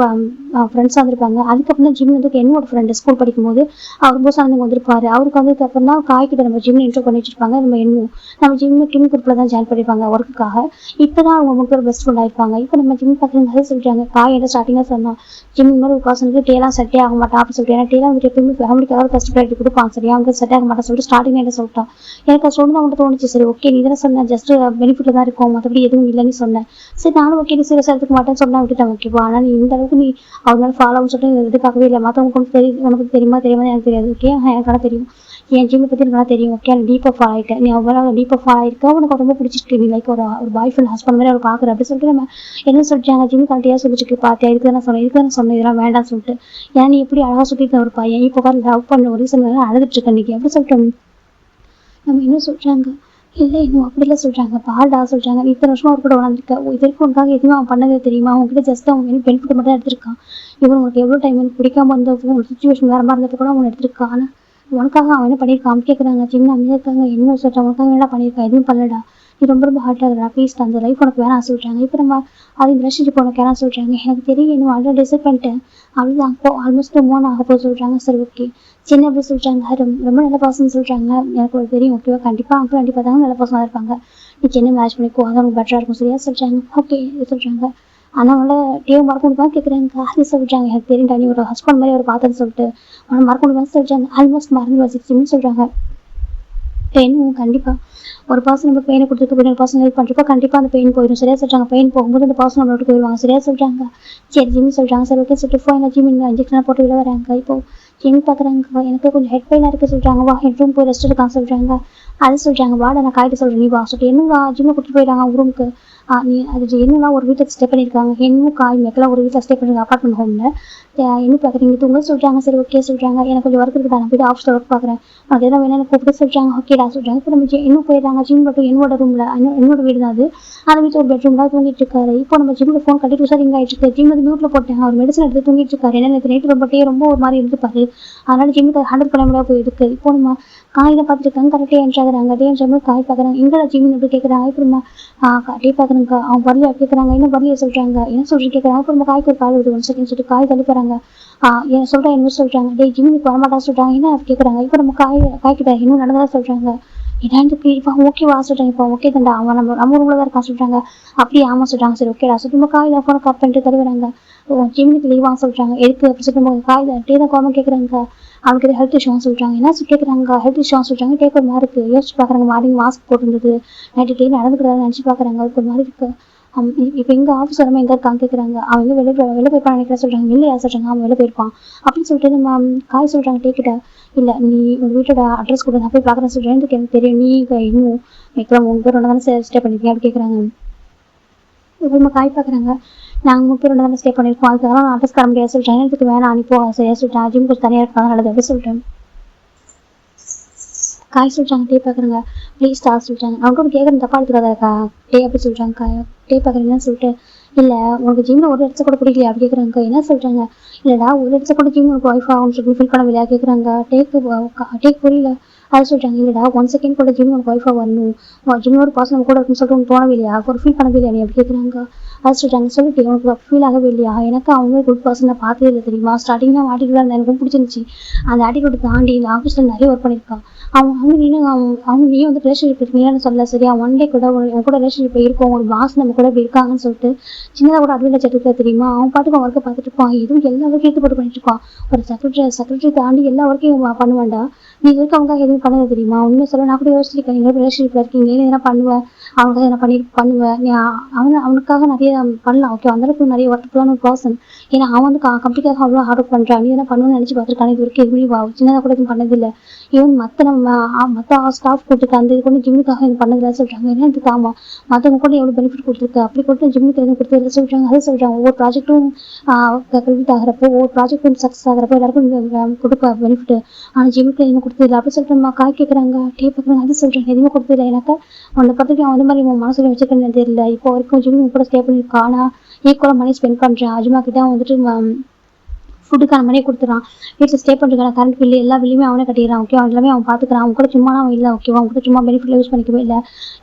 ஃப்ரெண்ட்ஸாக இருந்திருப்பாங்க. அதுக்கப்புறம் தான் ஜிம் வந்து என்னோட ஃப்ரெண்டு ஸ்கூல் படிக்கும்போது அவர் போஸ் வந்து வந்திருப்பாரு. அவருக்கு வந்ததுக்கு அப்புறம் தான் காய்கிட்ட நம்ம ஜிம் இன்ட்ரோ பண்ணி வச்சிருப்பாங்க. நம்ம ஜிம் கிம் குரூப்பில் தான் ஜாயின் பண்ணியிருப்பாங்க ஒர்க்குக்காக. இப்போ தான் அவங்க 3 பேர் பெஸ்ட் ஃப்ரெண்ட் ஆயிருப்பாங்க. இப்போ நம்ம ஜிம் பார்க்குறது சொல்கிறாங்க. காய் என்ன ஸ்டார்டிங்காக சொன்னால் ஜிம் மாதிரி ஒரு பர்சனுக்கு டேலாம் செட்டே ஆக மாட்டா அப்படின்னு சொல்லிட்டு. ஏன்னா டேலாம் வந்துட்டு எப்பவுமே ஃபேமிலிக்காக ஃபஸ்ட் ப்ரையாரிட்டி கொடுப்பாங்க. சரியா, அவங்க செட் ஆக மாட்டா சொல்லிட்டு ஸ்டார்டிங் என்ன சொல்லிட்டான். எனக்கு அது சொன்னது அவங்கள்ட்ட தோணுச்சு. சரி ஓகே நீ தானே சொன்னேன் ஜஸ்ட் பெனிஃபிட்டில் தான் இருக்கும், மற்றபடி எதுவும் இல்லைன்னு சொன்னேன். சரி நானும் ஓகே நீ சீரியஸாக எடுத்துக்க மாட்டேன்னு சொன்னா விட்டுட்டேன். ஓகேவா, ஆனால் நீ இந்த அளவுக்கு நீ அவர் மேலே ஃபாலோன்னு சொல்லிட்டு எதுக்காகவே இல்லை. மற்றவங்களுக்கு உனக்கு தெரியுமா எனக்கு தெரியாது. ஓகே எனக்கு தெரியும். என் ஜிம்மை பற்றி எனக்கு தெரியும். ஓகே டீப்பாக ஃபாலோ ஆகிட்டேன். நீ அவ்வளோ டீப்பாக ஃபாலோ ஆகிருக்க, உனக்கு ரொம்ப பிடிச்சிருக்கு. நீ லைக் ஒரு பாய் ஃப்ரெண்ட் ஹஸ்பண்ட் மாதிரி அவர் பார்க்குற அப்படி சொல்லிட்டு நம்ம என்ன சொல்லிட்டாங்க, ஜிம் கண்டியாக சொல்லிச்சுக்கு பார்த்தியா, இதுக்கு நான் சொன்னேன் இதெல்லாம் வேண்டாம்னு சொல்லிட்டு. ஏன்னா நீ எப்படி அழகாக சுற்றிட்டு ஒரு பையன் இப்போ லவ் பண்ண ஒரு ரீசன் அழுதுட்டு இருக்க இன்னைக்கு அப்படி சொல்லிட்டு நம்ம என்ன சொல்கிறாங்க, இல்லை இன்னும் அப்படிலாம் சொல்கிறாங்க பால்டா சொல்கிறாங்க. நீ இத்தனை வருஷமா அவர் கூட வளர்ந்துருக்க, இது வரைக்கும் உனக்காக எதுவுமே அவன் பண்ணதே தெரியுமா? அவங்ககிட்ட ஜஸ்ட் அவன் பெனிஃபிட் மட்டும் எடுத்திருக்கான். இவன் உனக்கு எவ்வளோ டைம் எனக்கு பிடிக்காம இருந்தப்போ ஒரு சுச்சுவேஷன் வேறு மாதிரி இருந்தப்போ கூட அவன் எடுத்திருக்கான். ஆனால் உனக்காக அவன் என்ன பண்ணியிருக்கான் கேட்குறாங்க. சின்ன அமைதியாக இருக்காங்க. என்ன சொல்கிறான், உனக்காக என்ன பண்ணியிருக்கான், எதுவும் பண்ணலடா, நீ ரொம்ப ஹார்ட்டாக இருக்கிறா, ப்ளீஸ் அந்த லைஃப் உனக்கு வேணாம் சொல்கிறாங்க. இப்போ நம்ம அது இந்த ரிலேஷன்ஷிப் உனக்கு வேணாம் சொல்கிறாங்க. எனக்கு தெரியும் இன்னும் ஆல்ரெடி டிசைட் பண்ணிட்டேன் அப்படிதான் அப்போ ஆல்மோஸ்ட் 3 ஆக போக சொல்கிறாங்க. சரி ஓகே சின்ன எப்படி சொல்கிறாங்க, ரொம்ப நல்ல பர்சன் சொல்கிறாங்க. எனக்கு ஒரு தெரியும் ஓகேவா, கண்டிப்பாக அவங்க கண்டிப்பாக தாங்க நல்ல பர்சனாக இருப்பாங்க. நீ சின்ன மேட்ச் பண்ணிக்கோ, அதான் உங்களுக்கு பெட்டராக இருக்கும் சரியா சொல்கிறாங்க. ஓகே இது சொல்கிறாங்க. ஆனால் அவங்கள டேவ் மறக்க முடியுமா கேட்குறாங்க. அது சொல்கிறாங்க எனக்கு தெரியும் நீ ஒரு ஹஸ்பண்ட் மாதிரி அவர் பார்த்தேன்னு சொல்லிட்டு அவனை மறக்க முடியுமா சொல்கிறாங்க. ஆல்மோஸ்ட் மறந்து 6 சொல்கிறாங்க. பெயின் கண்டிப்பாக ஒரு பர்சன் நம்ம பெயினை கொடுத்துட்டு போய் ஒரு பர்சன் ஹெல்ப் பண்ணுறப்போ கண்டிப்பாக அந்த பெயின் போயிடும் சரியா சொல்கிறாங்க. பெயின் போகும்போது அந்த பர்சன் நம்மளோட போயிடுவாங்க சரியா சொல்கிறாங்க. சரி ஜிம்மி சொல்கிறாங்க. சரி ஓகே சொல்லிட்டு ஃபோன் ஜிம்மி இன்ஜெக்ஷனாக போட்டு விட வராங்க. இப்போ ஜிம்மி பார்க்குறாங்க. எனக்கு கொஞ்சம் ஹெட் பெயினாக இருக்குது சொல்கிறாங்க. வா ஹெட் ரூம் போய் ரெஸ்ட் எடுக்கான்னு சொல்கிறாங்க. அது சொல்கிறாங்க. வாடா நான் காய்ட்டு சொல்கிறேன் நீ வா சொல்லிட்டு என்னவா ஜிம்மை கூட்டிட்டு போயிட்டாங்க ரூமுக்கு. நீ அது என்னெல்லாம் ஒரு வீட்டில் ஸ்டே பண்ணியிருக்காங்க. என்னும் காய் மேக்கெல்லாம் ஒரு வீட்டில் ஸ்டே பண்ணிருக்காங்க அப்பார்ட்மெண்ட் ஹோமில். என்ன பார்க்குறீங்க தூங்க சொல்கிறாங்க. சரி ஓகே சொல்கிறாங்க. எனக்கு கொஞ்சம் ஒர்க் இருக்குது, நான் போய்ட்டு ஆஃபீஸில் ஒர்க் பார்க்குறேன், அது எதாவது வேணும் கூப்பிட்டு சொல்கிறாங்க. ஓகேடா சொல்கிறாங்க. இப்போ நம்ம இன்னும் போயிடுறாங்க ஜிம் மட்டும் என்னோட ரூமில், என்னோட வீடு தான் அது. அந்த வீட்டில் ஒரு பெட்ரூம் தான் தூங்கிட்டு இருக்காரு. இப்போ நம்ம ஜிம்மில் ஃபோன் கட்டிட்டு சார் இங்கே ஆகிட்டு இருக்கு. ஜிம் வந்து மியூட்டில் போட்டேன், அவர் மெடிசன் எடுத்து தூங்கிட்டு இருக்காரு. ஏன்னா நேற்று நைட்டு ரொம்ப ஒரு மாதிரி இருந்துப்பாரு, அதனால ஜிம்முக்கு ஹேண்டில் பண்ண முடியாது போயிருக்கு. இப்போ நம்ம காய் தான் பார்த்துருக்காங்க. கரெக்டாக என்ட்ராகிறாங்க. அதே என்ட்ராக காய் பார்க்குறாங்க. எங்கடா ஜிம்மின் எப்படி கேட்குறாங்க. இப்போ டே பார்க்குறாங்க. அவங்க வரலையா கேட்குறாங்க. இன்னும் வரலையா சொல்கிறாங்க. என்ன சொல்கிறேன் கேட்குறாங்க. இப்போ நம்ம காய்க்கு ஒரு கால் வருது 1 செகண்ட் சொல்லிட்டு காய் தள்ளி போகிறாங்க. என்ன சொல்கிறேன் என்ன சொல்கிறாங்க. டே ஜிம்மிக்கு வரமாட்டா சொல்கிறாங்க. என்ன கேட்குறாங்க. இப்போ நம்ம காய்க்கிட்ட இன்னும் நடந்ததா சொல்கிறாங்க. என்னன்னு இப்போ ஓகேவா சொல்கிறாங்க. இப்போ ஓகே தான்டா, அவன் நம்ம ரூமில் தான் இருக்கான் சொல்கிறாங்க. அப்படியே ஆமாம் சொல்கிறாங்க. சரி ஓகேடா சொல்லிட்டு நம்ம காய் தான் ஃபோனை கட் பண்ணிட்டு தருவாங்க. ஜிம்மிக்கு லீவாக சொல்கிறாங்க. எதுக்கு அப்படி சொல்லிட்டு நம்ம காய் தான் டே தான் கவர்மெண்ட் கேட்குறாங்க. அவனுக்கு எது ஹெல்த் இஷ்யூன்னு சொல்கிறாங்க. என்ன கேட்குறாங்க. ஹெல்த் இஷ்யூன்னு சொல்கிறாங்க. டேக் ஒரு மாதிரி இருக்குது. யோசிச்சு பார்க்குறாங்க. மார்னிங் மாஸ்க் போட்டுருந்தது, நைட்டு டே நடந்துக்கிறதா நினச்சி பார்க்குறாங்க. அதுக்கு ஒரு மாதிரி இருக்குது. இப்போ எங்கள் ஆஃபீஸ் வரமா எங்கே இருக்கான்னு கேட்குறாங்க. அவன் வெளியே போயிருப்பான் நினைக்கிறேன் சொல்கிறாங்க. இல்லையா சொல்கிறாங்க. அவன் வெளியே போயிருப்பான் அப்படின்னு சொல்லிட்டு நம்ம காய் சொல்கிறாங்க. டேக்கிட்ட இல்லை நீ உங்கள் வீட்டோட அட்ரஸ் கூட நான் போய் பார்க்குறேன்னு சொல்கிறேன். எனக்கு தெரியும் நீ இன்னும் மேக்லாம் 3 பேர் ஒன்று தானே ஸ்டே பண்ணியிருக்கீங்க அப்படி கேட்குறாங்க. இப்போ நம்ம காய் பார்க்குறாங்க. நாங்கள் 3 பேர் ஒன்று தானே ஸ்டே பண்ணியிருக்கோம், அதுக்காக நான் அட்ரஸ் தர முடியாது சொல்லிட்டேன். எனக்கு வேணாம் அனுப்போ சரியா சொல்லிட்டேன். ஜிம் கொஞ்சம் தனியாக இருக்காங்க நல்லது அப்படி சொல்லிட்டேன். காய் சொல்கிறாங்க. டே பார்க்குறாங்க. ப்ளீஸ் ஸ்டார் சொல்லிட்டாங்க. அவங்க கூட கேட்குறது தப்பா எடுத்துக்காதக்கா டே அப்படி சொல்கிறாங்க. டே பார்க்குறீங்கன்னு சொல்லிட்டு இல்லை உனக்கு ஜிம்மில் ஒரு இடத்த கூட பிடிக்கலையா அப்படி கேட்குறாங்க. என்ன சொல்கிறாங்க. இல்லைடா ஒரு இடத்த கூட ஜிம் உனக்கு ஒய்ஃப் ஆகும்னு சொல்லி ஃபீல் பண்ண இல்லையா கேட்குறாங்க. டேக் புரியல. அது சொல்கிறாங்க. இல்லைடா 1 செகண்ட் கூட ஜிம் உனக்கு ஒய்ஃபாக வரணும், ஜிம் ஒரு பாசம் நம்ம கூட இருக்குன்னு சொல்லிட்டு உனக்கு தோணவே இல்லையா, ஒரு ஃபீல் பண்ணவே இல்லையா நீ அப்படி கேட்குறாங்க. அது சொல்கிறாங்க. சொல்லிட்டு உனக்கு ஃபீல் ஆகவே இல்லையா. எனக்கு அவங்க குட் பர்சன் நான் பார்த்ததே இல்லை தெரியுமா. ஸ்டார்டிங்லாம் ஆட்டிடியூடாக இருந்தால் எனக்கு பிடிச்சிருந்துச்சு. அந்த ஆட்டிடியூட் தாண்டி இந்த ஆஃபீஸில் நிறைய ஒர்க் பண்ணியிருக்கான். அவங்க நீ வந்து ரிலேஷன்ஷிப் இருக்கீங்கன்னு சொல்ல சரியா. 1 டே கூட உன் கூட ரிலேஷன்ஷிப் இருக்கும், ஒரு பாஸ் நம்ம கூட இப்படி இருக்காங்கன்னு சொல்லிட்டு சின்னதாக கூட அட்வான்டேஜ் எடுத்துக்க தெரியுமா. அவன் பாட்டுக்கு ஒர்க்கை பார்த்துட்டு இருப்பான். எதுவும் எல்லா ஒர்க்கையும் எடுத்து பண்ணிட்டு இருப்பான். ஒரு செக்ரட்டரி தாண்டி எல்லா ஒர்க்கையும் பண்ணுவேன்டா. நீ இருக்க அவங்க எதுவும் பண்ணது தெரியுமா. உண்மையை சொல்ல நான் கூட யோசிச்சிருக்கேன். நீங்க ரிலேஷன்ஷிப்ல இருக்கீங்க, எதனா பண்ணுவேன் அவனுக்காக என்ன பண்ணுவேன். நீ அவனுக்காக நிறைய பண்ணலாம். ஓகே அந்த அளவுக்கு நிறைய ஒர்க்ஃபுல்லான ஒரு பர்சன். ஏன்னா அவன் வந்து கம்ப்ளீட்டாக அவ்வளோ ஹார்ட் ஒர்க் பண்ணுறான். நீ என்ன பண்ணுவேன்னு நினச்சி பார்த்துருக்கான். இது வரைக்கும் எதுவுமே சின்னதாக கூட எதுவும் பண்ணதில்லை. ஈவன் மற்ற ஸ்டாஃப் கொடுத்துருக்க அந்த இது கூட ஜிம்முக்காக இது பண்ணதில்லை சொல்கிறாங்க. ஏன்னா இதுக்கு ஆமாம் மற்றவங்க கூட எவ்வளோ பெனிஃபிட் கொடுத்துருக்கு அப்படி கூட ஜிம்முக்கு எதுவும் கொடுத்ததில்லை சொல்கிறாங்க. அதை சொல்கிறாங்க. ஒவ்வொரு ப்ராஜெக்ட்டும் கம்ப்ளீட் ஆகிறப்போ ஒவ்வொரு ப்ராஜெக்ட் சக்ஸஸ் ஆகிறப்போ எல்லாருக்கும் கொடுப்பா பெனிஃபிட். ஆனால் ஜிம்முக்கு எதுவும் கொடுத்ததில்லை அப்படி சொல்லிட்டு காய் கேட்குறாங்க. டே பார்க்குறாங்க. அது சொல்கிறாங்க. எதுவுமே கொடுத்ததில்லை. எனக்கு உன்னை பற்றி அவன் வந்து மாதிரி உன் மனசுல வச்சுக்கணும்னு தெரியல. இப்போ வரைக்கும் ஜிம்மு கூட ஸ்டே பண்ணியிருக்கான். ஆனால் ஈக்குவலாக மணி ஸ்பெண்ட் பண்ணுறேன். அஜ்மா கிட்ட வந்துட்டு ஃபுட்டுக்கான மணியை கொடுத்துறான். வீட்டில் ஸ்டே பண்ணுறதுக்கான கரண்ட் பில்லு எல்லா பில்லுமே அவனே கட்டிடுறான். ஓகே அவன் எல்லாமே அவன் பார்த்துக்கிறான். அவன் கூட சும்மா அவன் இல்லை. ஓகேவா அவங்க கூட சும்மா பெனிஃபிட்டில் யூஸ் பண்ணிக்கவே இல்லை.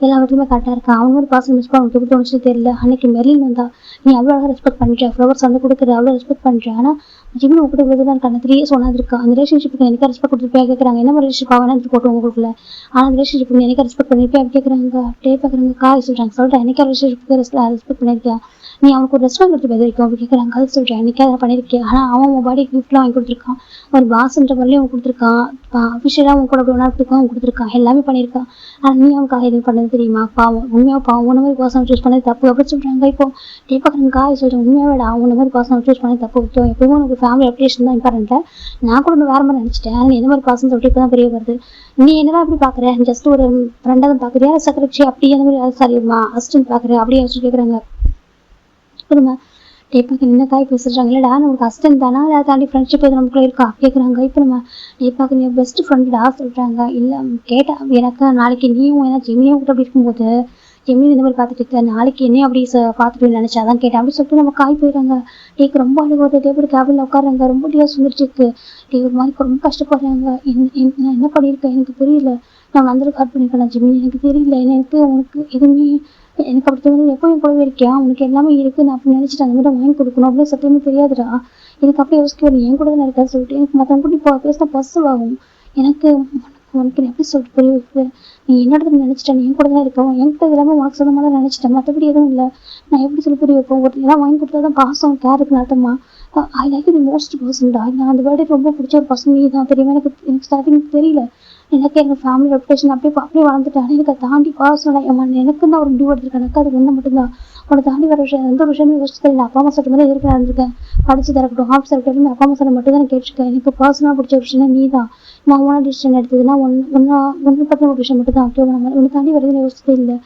எல்லா வீட்லையுமே கரெக்டாக இருக்கான். அவன் ஒரு பர்சன் மிஸ் பண்ண எப்படி தோணுச்சு தெரியல. அன்னைக்கு மெர்லின் வந்தா நீ அவ்வளோ அழகாக ரெஸ்பெக்ட் பண்ணுற, ஃப்ளவர்ஸ் வந்து கொடுக்குற அவ்வளோ ரெஸ்பெக்ட் பண்ணுறேன். ஆனால் ஜிம்மி உங்கள்கிட்ட இவ்வளோ தான் இருக்காங்க. 3 இயர்ஸ் ஒன்றா இருக்கா. அந்த ரிலேஷன்ஷிப்புக்கு எனக்கு ரெஸ்பெக்ட் கொடுத்துருப்பேன் கேட்குறாங்க. என்ன மாதிரி ரிலேஷன்ஷிப் ஆகும் எடுத்து போட்டு உங்களுக்குள்ள. ஆனால் அந்த ரிலேஷன்ஷிப்புக்கு எனக்கு ரெஸ்பெக்ட் பண்ணியிருப்பேன் அப்படி கேட்குறாங்க. டே பார்க்குறாங்க. காய் சொல்கிறாங்க. சொல்லிட்டேன் எனக்கு ரிலேஷன்ஷிப்புக்கு ரெஸ்பெக்ட் பண்ணியிருக்கேன். நீ அவனுக்கு ஒரு ரெஸ்டாரண்ட் எடுத்து போய் வரைக்கும் அப்படி கேட்குறாங்க. அது சொல்கிறேன். எனக்கு அதை பண்ணியிருக்கேன். ஆனால் அவன் உன் பாடி கிஃப்ட்லாம் வாங்கி கொடுத்துருக்கான், ஒரு பாஸ்ன்ற முறையிலையும் அவன் கொடுத்துருக்கான், அஃபிஷியலாக அவன் கூட அப்படி ஒன்றா இருக்கும் அவன் கொடுத்துருக்கான், எல்லாமே பண்ணியிருக்கான். ஆனால் நீ அவனுக்காக எதுவும் பண்ணது தெரியுமா? பாவம், உண்மையாக பாவம், உன்ன மாதிரி பர்சன் சூஸ் பண்ணது தப்பு அப்படின்னு சொல்கிறாங்க. இப்போ பார்க்குறேன் காய் சொல்கிறேன், உண்மையாகடா உன்ன மாதிரி பர்சன் சூஸ் பண்ணது தப்பு. ஓகே, எப்பவும் உனக்கு ஃபேமிலி ரெப்யூட்டேஷன் தான் இம்பார்ட்டன்ட்டு. நான் கூட வேறு மாதிரி நினச்சிட்டேன். ஆனால் எந்த மாதிரி பர்சன் சொல்லிட்டு இப்போ தான் பெரிய வருது. நீ என்னதான் எப்படி பார்க்குற? ஜஸ்ட் ஒரு ஃப்ரெண்டாக தான் பார்க்குறியா, செக்ரட்டரி அப்படி அந்த மாதிரி சாரிம்மா அசிஸ்டன்ட் பார்க்குறேன் அப்படியே வச்சு கேட்குறாங்க. சொல்லுங்க டேப்பாக்கு என்ன காய் பேசுகிறாங்க. இல்லைடா நமக்கு அசிஸ்டன்ட் தானா, அதை தாண்டி ஃப்ரெண்ட்ஷிப் எது நமக்குள்ளே இருக்கா கேட்குறாங்க. இப்போ நம்ம டேப்பாக்கு நீ பெஸ்ட் ஃப்ரெண்டுடா சொல்கிறாங்க. இல்லை கேட்டா எனக்கு நாளைக்கு நீயும் ஏன்னா ஜெமினியும் கூட அப்படி இருக்கும்போது ஜெமினி இந்த மாதிரி பார்த்துட்டு இருக்க, நாளைக்கு என்னையும் அப்படி பார்த்துட்டு நினச்சாதான் கேட்டேன் அப்படின்னு சொல்லிட்டு நம்ம காய் போயிடுறாங்க. டேக்கு ரொம்ப அழுகு வருது. டேபிள் கேபிளில் உட்காடுறாங்க. ரொம்ப டேஸ் வந்துருச்சு இருக்கு. டே ஒரு மாதிரி ரொம்ப கஷ்டப்படுறாங்க. நான் என்ன பண்ணியிருக்கேன் எனக்கு தெரியல, நான் அந்த கால் பண்ணியிருக்கேன் ஜெமினி எனக்கு தெரியல, எனக்கு உனக்கு எதுவுமே எனக்கு அப்படி தோணுது. எப்போ என் கூடவே இருக்கியா, உனக்கு எல்லாமே இருக்குது, நான் அப்படி நினச்சிட்டு அந்த மாதிரி வாங்கி கொடுக்கணும் அப்படின்னு சத்தியமே தெரியாதுடா. எனக்கு அப்படியே யோசிக்க வரும், என் கூட தான் இருக்காது சொல்லிட்டு எனக்கு மற்றவங்க கூட்டி பேசினா பஸ்ஸு ஆகும். எனக்கு உனக்கு எப்படி சொல்லிட்டு புரிய வைக்குது, நீ என்னோட நினச்சிட்டேன், நீ என் கூட தான் இருக்கவும் என்கிட்ட எல்லாமே உனக்கு சொந்தமாக நினச்சிட்டேன், மற்றபடி எதுவும் இல்லை. நான் எப்படி சொல்லி புரிய வைப்பேன்? ஒரு எல்லாம் வாங்கி கொடுத்தா தான் பாசம் கேருக்கு நடத்துமா. I like the most பர்சன்டா. நான் அந்த வேர்டே ரொம்ப பிடிச்ச ஒரு பர்சன் நீ தான் தெரியுமா. எனக்கு ஸ்டார்டிங் தெரியல, எனக்கு எங்கள் ஃபேமிலி ரெப்புடேஷன் அப்படியே வளர்ந்துட்டேன். எனக்கு தாண்டி பர்சனலாக எனக்கு தான் ஒரு முடிவு எடுத்திருக்கேன். எனக்கு அது ஒன்று மட்டும்தான். உன்னை தாண்டி வர விஷயம் எந்த ஒரு விஷயமே யோசிச்சு தெரியல. அப்பா அம்மா சொல்கிற மாதிரி எதிர்க்க இருந்திருக்கேன். படிச்சு தரக்கட்டும் ஆஃபீஸர் இருக்கட்டும் அப்பா அம்மா சொல்ல மட்டும் தான் நான் கேட்டிருக்கேன். எனக்கு பர்சனலாக பிடிச்ச விஷயம் நீ தான். நான் ஒன்றா டிசிஷன் எடுத்ததுன்னா ஒன்று பற்றின ஒரு விஷயம் மட்டும் தான். ஓகே, உன்னை தாண்டி வரதுன்னு யோசிச்சதே இல்லை.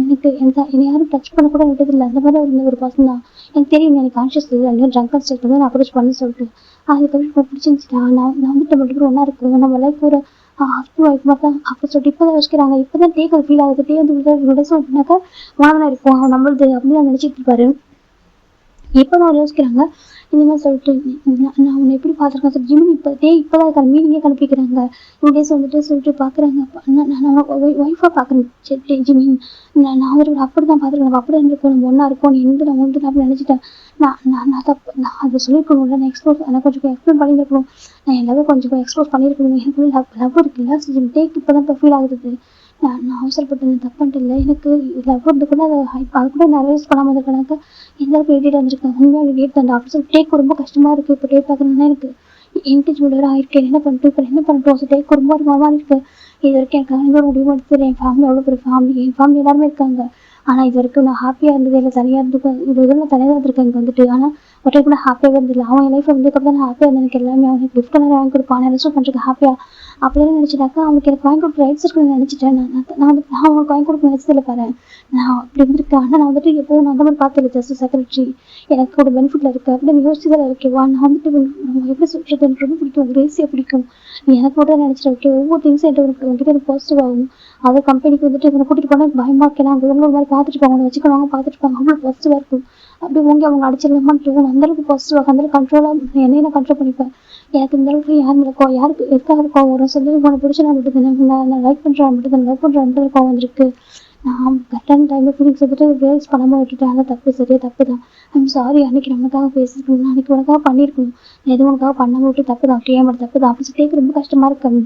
எனக்கு என்னை யாரும் டச் பண்ண கூட விட்டதில்லை. அந்த மாதிரி ஒரு பர்சன் தான். எனக்கு தெரியும் எனக்கு கான்ஷியஸ் இல்லை, இன்னும் ட்ரங்கன் ஸ்டேட் வந்து நான் அப்ரோச் பண்ணு சொல்லிட்டு அதுக்கப்புறம் பிடிச்சிருந்துச்சுட்டா. நான் வந்துட்டு மட்டும் ஒன்றா இருக்கும் நம்ம லைஃப் ஒரு ஹஸ்பண்ட் ஒய்ஃப் மாதிரி தான் அப்படி சொல்லிட்டு இப்போ தான் யோசிக்கிறாங்க. இப்போ தான் டேக் அது ஃபீல் ஆகுது. டே வந்து சொன்னாக்கா வாங்கினா இருக்கும் அவன் நம்மளுது அப்படின்னு நினச்சிட்டு இருப்பாரு. இப்போ தான் அவர் யோசிக்கிறாங்க இந்த மாதிரி சொல்லிட்டு நான் அவனை எப்படி பார்த்துருக்கேன் சார் ஜிமின் இப்போ தான் மீனிங்கே கண்டுபிடிக்கிறாங்க. இவன் டேஸ் வந்துட்டு சொல்லிட்டு பார்க்குறாங்க. நான் ஒய்ஃபாக பார்க்குறேன் ஜிமின், நான் அவரோட அப்படி தான் பார்த்துருக்கேன். நம்ம அப்படி இருந்திருக்கோம், நம்ம ஒன்றா இருக்கோம், நீ எந்த நான் ஒன்று அப்படின்னு நினச்சிட்டேன். நான் தப்பு, நான் அதை சொல்லியிருக்கணும், நான் எனக்கு கொஞ்சம் எக்ஸ்பிளைன் பண்ணியிருக்கணும், நான் என் லவ் கொஞ்சம் எக்ஸ்ப்ளோர் பண்ணியிருக்கணும். எனக்கு லவ் இருக்குல்ல டேக் இப்போ தான் இப்போ ஃபீல் ஆகுது. நான் அவசரப்பட்டு தப்புன்ட்டு இல்லை, எனக்கு லவ் இருந்து கூட அது கூட நான் ரியலைஸ் பண்ணாமல் இருக்கனாக்கா எந்த அளவுக்கு எடிட் வந்திருக்கேன். உண்மையாக எடிட் தான் ஆஃபீஸர் டேக் ரொம்ப கஷ்டமாக இருக்குது. இப்போ டேக் பார்க்கணுன்னா எனக்கு என்கேஜ்மெண்ட் வேறு ஆயிருக்கேன். என்ன பண்ணிட்டு இப்போ என்ன பண்ணிட்டோம் டேக் ரொம்ப ஒரு மாதிரி இருக்குது. இது வரைக்கும் எனக்கு எந்த ஒரு முடிவு எடுத்து என் ஃபேமிலி எவ்வளோ பெரிய ஃபேமிலி, என் ஃபேமிலி எல்லாருமே இருக்காங்க. ஆனால் இது வரைக்கும் நான் ஹாப்பியாக இருந்தது இல்லை, தனியாக இருந்துக்கேன். இது இதில் தனியாக தான் இருக்கேன் இங்கே வந்துட்டு. ஆனால் ஒருத்தர் கூட ஹாப்பியாகவே இருந்ததில்லை. அவன் என் லைஃப்பில் வந்ததுக்கப்புறம் நான் ஹாப்பியாக இருந்தேன். எனக்கு எல்லாமே அவனுக்கு கிஃப்ட் நிறைய வாங்கி கொடுப்பான், நான் ரெஸ்ட் பண்ணுறதுக்கு ஹாப்பியாக அப்படின்னு நினச்சிட்டாக்கா அவனுக்கு எனக்கு வாங்கி கொடுக்குற ரைட்ஸ் இருக்குன்னு நினச்சிட்டேன். நான் அவனுக்கு வாங்கி கொடுக்க நினச்சதில்லை பாரு, நான் அப்படி இருந்திருக்கேன். ஆனால் நான் வந்துட்டு எப்போவும் நான் அந்த மாதிரி பார்த்துல ஜஸ்ட் செக்ரட்டரி எனக்கு ஒரு பெனிஃபிட்டில் இருக்குது அப்படின்னு யோசிச்சதில் ஓகேவா. நான் வந்துட்டு எப்படி சொல்கிறது, எனக்கு ரொம்ப பிடிக்கும், ரேசியாக பிடிக்கும். நீ எனக்கு கூட தான் நினச்சிட்டேன். ஓகே, ஒவ்வொரு திங்ஸும் என்கிட்ட எனக்கு பாசிட்டிவ் ஆகும். அதை கம்பெனிக்கு வந்துட்டு இவனை கூட்டிகிட்டு போனால் பயமாக இருக்கலாம், அங்கே ஒரு மாதிரி பார்த்துட்டு இருப்பாங்க, அவனை வச்சுக்கணும் பார்த்துட்டு இருப்பாங்க, அவ்வளோ பாசிட்டிவாக இருக்கும். அப்படி ஓங்கி அவங்க அடிச்சிடலாமான்னு தோணும். அந்தளவுக்கு பாசிட்டிவாக அந்தளவுக்கு கண்ட்ரோலாக என்னையும் நான் கண்ட்ரோல் பண்ணிப்பேன். எனக்கு இந்த அளவுக்கு யார் இருக்கோம் யாருக்கு எதுக்காக இருக்கோம் ஒரு சொல்லி உனக்கு பிடிச்ச நான் மட்டும் நான் லைக் பண்ணுறேன் மட்டும் தான் லவ் பண்ணுறேன் மட்டும் இருக்கோம் வந்திருக்கு. நான் கரெக்டான டைமில் ஃபீலிங்ஸ் வந்துட்டு ரியலைஸ் பண்ணாமல் விட்டுட்டேன். ஆனால் தப்பு சரியா தப்பு தான். ஐம் சாரி, அன்றைக்கி நமக்காக பேசியிருக்கணும், அன்றைக்கி உனக்காக பண்ணியிருக்கணும், எதுவும் உனக்காக பண்ணாமல் விட்டு தப்பு தான், ஏமாட்ட தப்பு தான் அப்படி சொல்லி ரொம்ப கஷ்டமாக இருக்கு.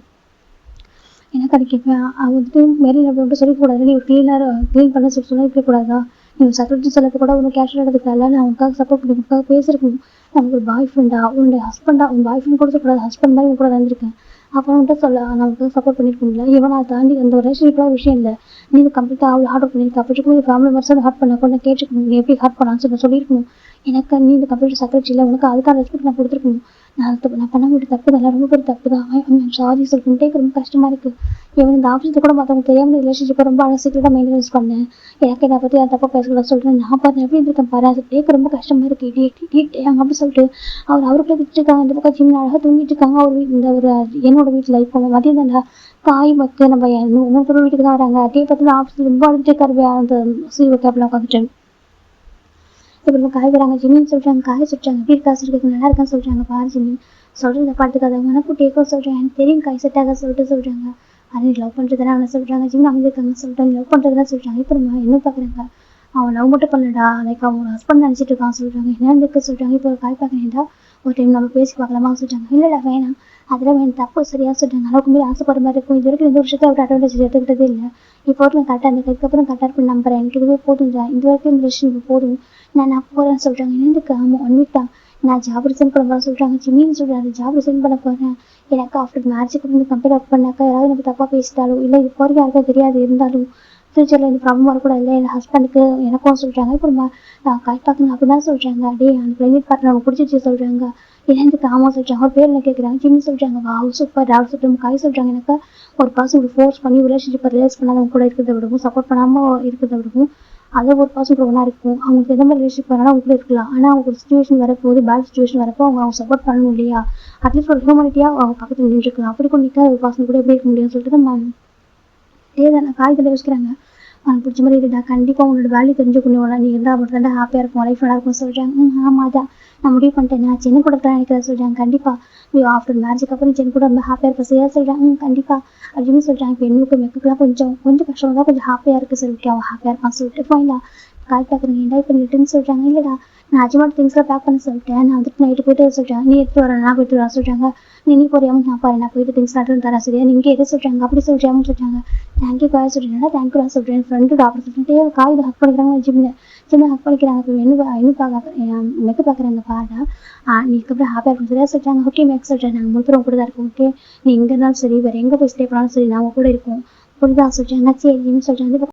எனக்கு அது கேட்பேன். அவன் வந்துட்டு மேலே வந்துட்டு சொல்லக்கூடாது, நீ க்ளீன் பண்ண சொல்லி இருக்கக்கூடாதா, நீ செக்ரட்டரி சொல்லப்போ கூட ஒன்றும் கேஷ் எடுத்துக்கல, நான் உனக்காக சப்போர்ட் பண்ணி உனக்காக பேசியிருக்கணும். நமக்கு ஒரு பாய் ஃப்ரெண்டா உன்னுடைய ஹஸ்பண்டா உன் பாய் ஃப்ரெண்ட் கூட சொல்லக்கூடாது, ஹஸ்பண்ட் மாதிரி கூட வந்திருக்கேன் அப்புறம் வந்துட்டு சொல்ல நான் உனக்கு சப்போர்ட் பண்ணியிருக்கோம்ல. இவன் அதை தாண்டி அந்த ரிலேஷன்ஷிப்லாம் ஒரு விஷயம் இல்லை, நீ கம்ப்ளீட்டாக அவ்வளோ ஹார்ட் ஒர்க் பண்ணியிருக்க. அப்படி இருக்கும் ஃபேமிலி மெம்பர்ஸோட ஹார்ட் பண்ண கூட கேட்டுருக்கணும், நீ எப்படி ஹார்ட் பண்ணான்னு சொல்லியிருக்கணும். எனக்கு நீ இந்த கம்ப்யூட்டர் செக்ரட்டரி இல்லை, உனக்கு அதுக்கான ரெஸ்பெக்ட் நான் கொடுத்துருக்கணும். நான் பண்ண முடியும் தப்பு தான், ரொம்ப பேர் தப்பு தான். சாரி சொல்லிட்டு ரொம்ப கஷ்டமாக இருக்குது. இவன் இந்த ஆஃபீஸில் கூட மற்றவங்க தெரியாமல் ரிலேஷன்ஷிப்பை ரொம்ப சீக்கிரட்டாக மெயின்டெனன்ஸ் பண்ணேன். எனக்கு என்னை பற்றி அதை தப்பாக பேசக்கூடாது சொல்லிட்டு நான் பார்த்து எப்படி இருக்கேன் பாரு, அது கேட்க ரொம்ப கஷ்டமாக இருக்குது. அப்படி சொல்லிட்டு அவருக்குள்ளே திட்டுருக்காங்க. இந்த பக்கம் சின்ன அழகாக தூங்கிட்டு இருக்காங்க. இந்த ஒரு என்னோட வீட்டில் இப்போ மதியம் தாண்டா காய் மக்கு நம்ம இன்னொரு வீட்டுக்கு தான் வராங்க. அதே பார்த்து ஆஃபீஸில் ரொம்ப அடிச்சுட்டு இருக்காரு அந்த சீவ கேப்லாம் உட்காந்துட்டு. இப்போ காய் வராங்க, ஜிமின்னு சொல்கிறாங்க, காய் சொல்கிறாங்க, எப்படி இருக்கா சொல்லிட்டு நல்லா இருக்கான்னு சொல்கிறாங்க. பாரு ஜிமின் சொல்கிறத பார்த்துக்காத, உனக்கும் டேக்கோ சொல்கிறேன், எனக்கு தெரியும் காய் செட் ஆக சொல்கிறாங்க. அது லவ் பண்ணுறதுனா அவனை சொல்கிறாங்க, ஜிமின் அமைதிருக்காங்க சொல்லிட்டு லவ் பண்ணுறதுனா சொல்கிறாங்க. இப்போ நம்ம என்ன பார்க்குறாங்க, அவன் லவ் மட்டும் பண்ணலடா, லைக் அவன் ஹஸ்பண்ட் நினச்சிட்டு இருக்கான் சொல்கிறாங்க. என்ன இருக்க சொல்கிறாங்க. இப்போ காய் பார்க்குறேன்டா ஒரு டைம் நம்ம பேசி பார்க்கலாமா சொல்கிறாங்க. இல்லைடா வேணாம், அதெல்லாம் வேணும் தப்பு சரியாக சொல்கிறாங்க. அளவுக்கு மீறி ஆசைப்படுற மாதிரி இருக்கும். இது வரைக்கும் இந்த விஷயத்தை அவர் அட்வான்டேஜ் எடுத்துக்கிட்டதே இல்லை. இப்போ நான் கரெக்டாக அந்த அதுக்கப்புறம் கரெக்டாக இருக்கும் நம்புறேன். எனக்கு இதுவே போதும், இந்த வரைக்கும் இந்த விஷயம் இப்போ போதும், நான் போகிறேன்னு சொல்கிறாங்க. என்னதுக்கு ஆமாம் 1 வீக் தான், நான் ஜாப் ரிசைன் பண்ண போகிறேன் சொல்கிறாங்க. ஜிம்மின்னு சொல்கிறாரு, ஜாப் ரிசைன் பண்ண போகிறேன். எனக்கு ஆஃப்டர் மேரேஜுக்கு வந்து கம்பெனி ஒர்க் பண்ணாக்கா யாராவது எனக்கு தப்பாக பேசிட்டாலும் இல்லை இப்போ வரைக்கும் யாருக்கும் தெரியாது இருந்தாலும் ஃப்யூச்சரில் இந்த ப்ராப்ளம் வரக்கூடாது. இல்லை என் ஹஸ்பண்டுக்கு எனக்கும் சொல்கிறாங்க. இப்போ கை பார்க்கணும் அப்படி தான் சொல்கிறாங்க. அப்படியே அந்த ப்ரைவேட் பார்ட்னர் அவங்க பிடிச்சிச்சு சொல்கிறாங்க. எனக்கு ஆமாம் சொல்கிறாங்க. ஒரு பேர் என்ன கேட்குறாங்க, ஜிம்னு சொல்கிறாங்க. வாவ் சூப்பர் டாக்டர் சொல்லிட்டு காய் சொல்கிறாங்க. எனக்கு ஒரு பர்சன் ஃபோர்ஸ் பண்ணி ரிலேஷன்ஷிப்பை ரிலேஸ் பண்ணாதவங்க கூட இருக்கிறத விடவும் சப்போர்ட் பண்ணாமல் இருக்கிறத விடவும் அதை ஒரு பர்சன் கூட ஒன்றா இருக்கும். அவங்களுக்கு எந்த மாதிரி ரிலேஷன்ஷிப் வேணாலும் அவங்க கூட இருக்கலாம். ஆனால் அவங்க ஒரு சுச்சுவேஷன் வரப்போது பேட் சுச்சுவேஷன் வரப்போ அவங்க சப்போர்ட் பண்ணணும் இல்லையா? அட்லீஸ்ட் ஒரு ஹியூமனிட்டியாக அவங்க பக்கத்தில் நின்றுருக்கலாம். அப்படி கூட நிற்காத ஒரு பர்சன் கூட எப்படி இருக்க முடியும்னு சொல்லிட்டு நம்ம தேவையான காய்களை யோசிக்கிறாங்க. உனக்கு பிடிச்ச மாதிரி இருடா, கண்டிப்பாக உன்னோட வேல்யூ தெரிஞ்சுக்கணும், நீ இருந்தால் மட்டும் தான் ஹாப்பியாக இருக்கும், லைஃப் நல்லா இருக்கும்னு சொல்கிறாங்க. ஆமாம் அதான் நான் முடிவு பண்ணிட்டேன், நான் சென்னை கூட தான் நினைக்கிறேன் சொல்கிறாங்க. கண்டிப்பாக ஆஃப்டர் மேரேஜுக்கு அப்புறம் சென்னை கூட ரொம்ப ஹாப்பியாக இருப்பேன் சரியா சொல்கிறாங்க. கண்டிப்பாக அப்படின்னு சொல்கிறாங்க. இப்போ என்னுக்கு மெக்குலாம் கொஞ்சம் கஷ்டமாக தான் கொஞ்சம் ஹாப்பியாக இருக்குது சொல்லிட்டு அவன் ஹாப்பியாக இருப்பான் சொல்லிட்டு ஃபைனா கால் பார்க்குறேன். ஏன்டா இப்போ நிட்டுன்னு சொல்கிறாங்க. இல்லைடா நான் அஜ்மாட் திங்ஸ்லாம் பேக் பண்ண சொல்லிட்டேன், நான் வந்துட்டு நைட்டு போய்ட்டு சொல்கிறேன், நீ எடுத்து வரேன் நான் போய்ட்டு வரேன் சொல்கிறாங்க. நீ போறியாமல் நான் பாரு, நான் போய்ட்டு திங்ஸ் நட்டு தரேன் சரியா, நீங்கள் எது சொல்கிறாங்க அப்படி சொல்கிறாங்கன்னு சொல்கிறாங்க. தேங்க்யூ காய் சொல்கிறேன். தேங்க்யூ நான் சொல்கிறேன் ஃப்ரெண்டு டாக்டர் சொல்லிட்டு காய் ஹக் பண்ணிக்கிறாங்க. ஜிம்மில் ஹக் பண்ணிக்கிறாங்க. இப்போ இன்னும் பார்க்க மெக்கு பார்க்குறாங்க பாடா. நீ அதுக்கப்புறம் ஹாப்பியாக இருக்கும் சரியா சொல்கிறாங்க. ஓகே மேக் சொல்கிறேன், நாங்கள் மூத்தரும் கூட தான் இருக்கோம். ஓகே நீ எங்கே இருந்தாலும் சரி வேறு எங்கே போய் ஸ்டே பண்ணாலும் சரி நாங்கள் கூட இருக்கோம் புரியுதா சொல்கிறாங்க. சரின்னு சொல்கிறாங்க.